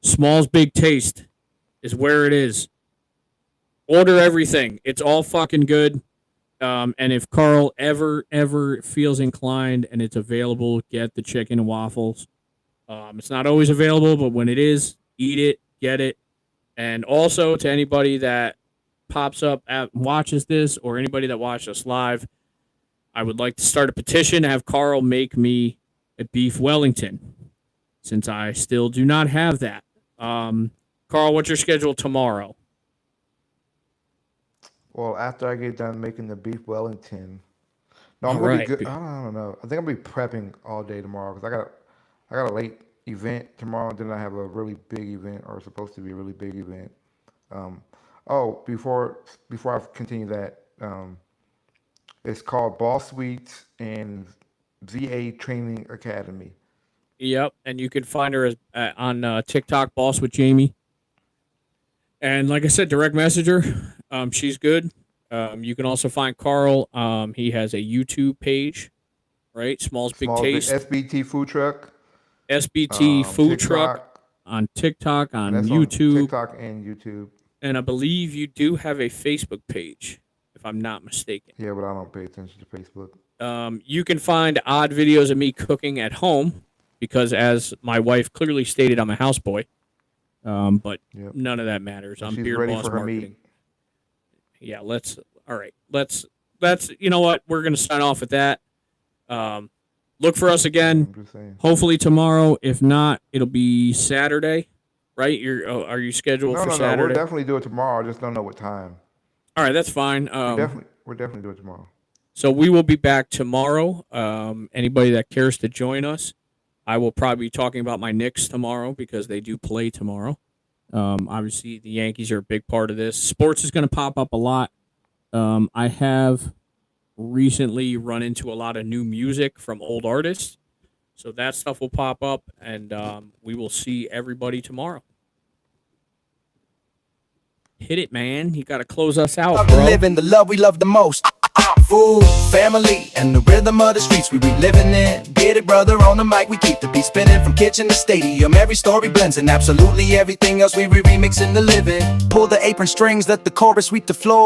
Small's Big Taste is where it is. Order everything. It's all fucking good. And if Carl ever feels inclined and it's available, get the chicken and waffles. It's not always available, but when it is, eat it, get it. And also to anybody that pops up watches this, or anybody that watched us live, I would like to start a petition to have Carl make me a beef Wellington, since I still do not have that. Carl, what's your schedule tomorrow? Well, after I get done making the beef Wellington, no, I'm All gonna right. be good. I don't know. I think I'll be prepping all day tomorrow because I got a late event tomorrow. And then I have a really big event, or supposed to be a really big event. Before I continue that, it's called Boss Suites and VA Training Academy. Yep, and you can find her on TikTok, Boss with Jamie. And like I said, direct message her. She's good. You can also find Carl. He has a YouTube page, right? Small's Big Taste. SBT Food Truck. SBT Food Truck TikTok, on TikTok, on and that's YouTube. on TikTok and YouTube. And I believe you do have a Facebook page, if I'm not mistaken. Yeah, but I don't pay attention to Facebook. You can find odd videos of me cooking at home because, as my wife clearly stated, I'm a houseboy. But Yep. none of that matters. I'm She's Beard ready Boss for her Marketing. meat. Yeah, all right. Let's, you know what? We're going to sign off with that. Look for us again, I'm just saying. hopefully tomorrow. If not, it'll be Saturday, right? Are you scheduled No, for no, no. Saturday? We'll definitely do it tomorrow. I just don't know what time. All right, that's fine. We're definitely do it tomorrow. So we will be back tomorrow. Anybody that cares to join us, I will probably be talking about my Knicks tomorrow because they do play tomorrow. Obviously, the Yankees are a big part of this. Sports is going to pop up a lot. I have recently run into a lot of new music from old artists. So that stuff will pop up, and we will see everybody tomorrow. Hit it, man. You got to close us out, Love bro. to live in the love we love the most. Food, family, and the rhythm of the streets we be living in. Get it, brother, on the mic, we keep the beat spinning. From kitchen to stadium, every story blends, and absolutely everything else we remix in the living. Pull the apron strings, let the chorus sweep the floor.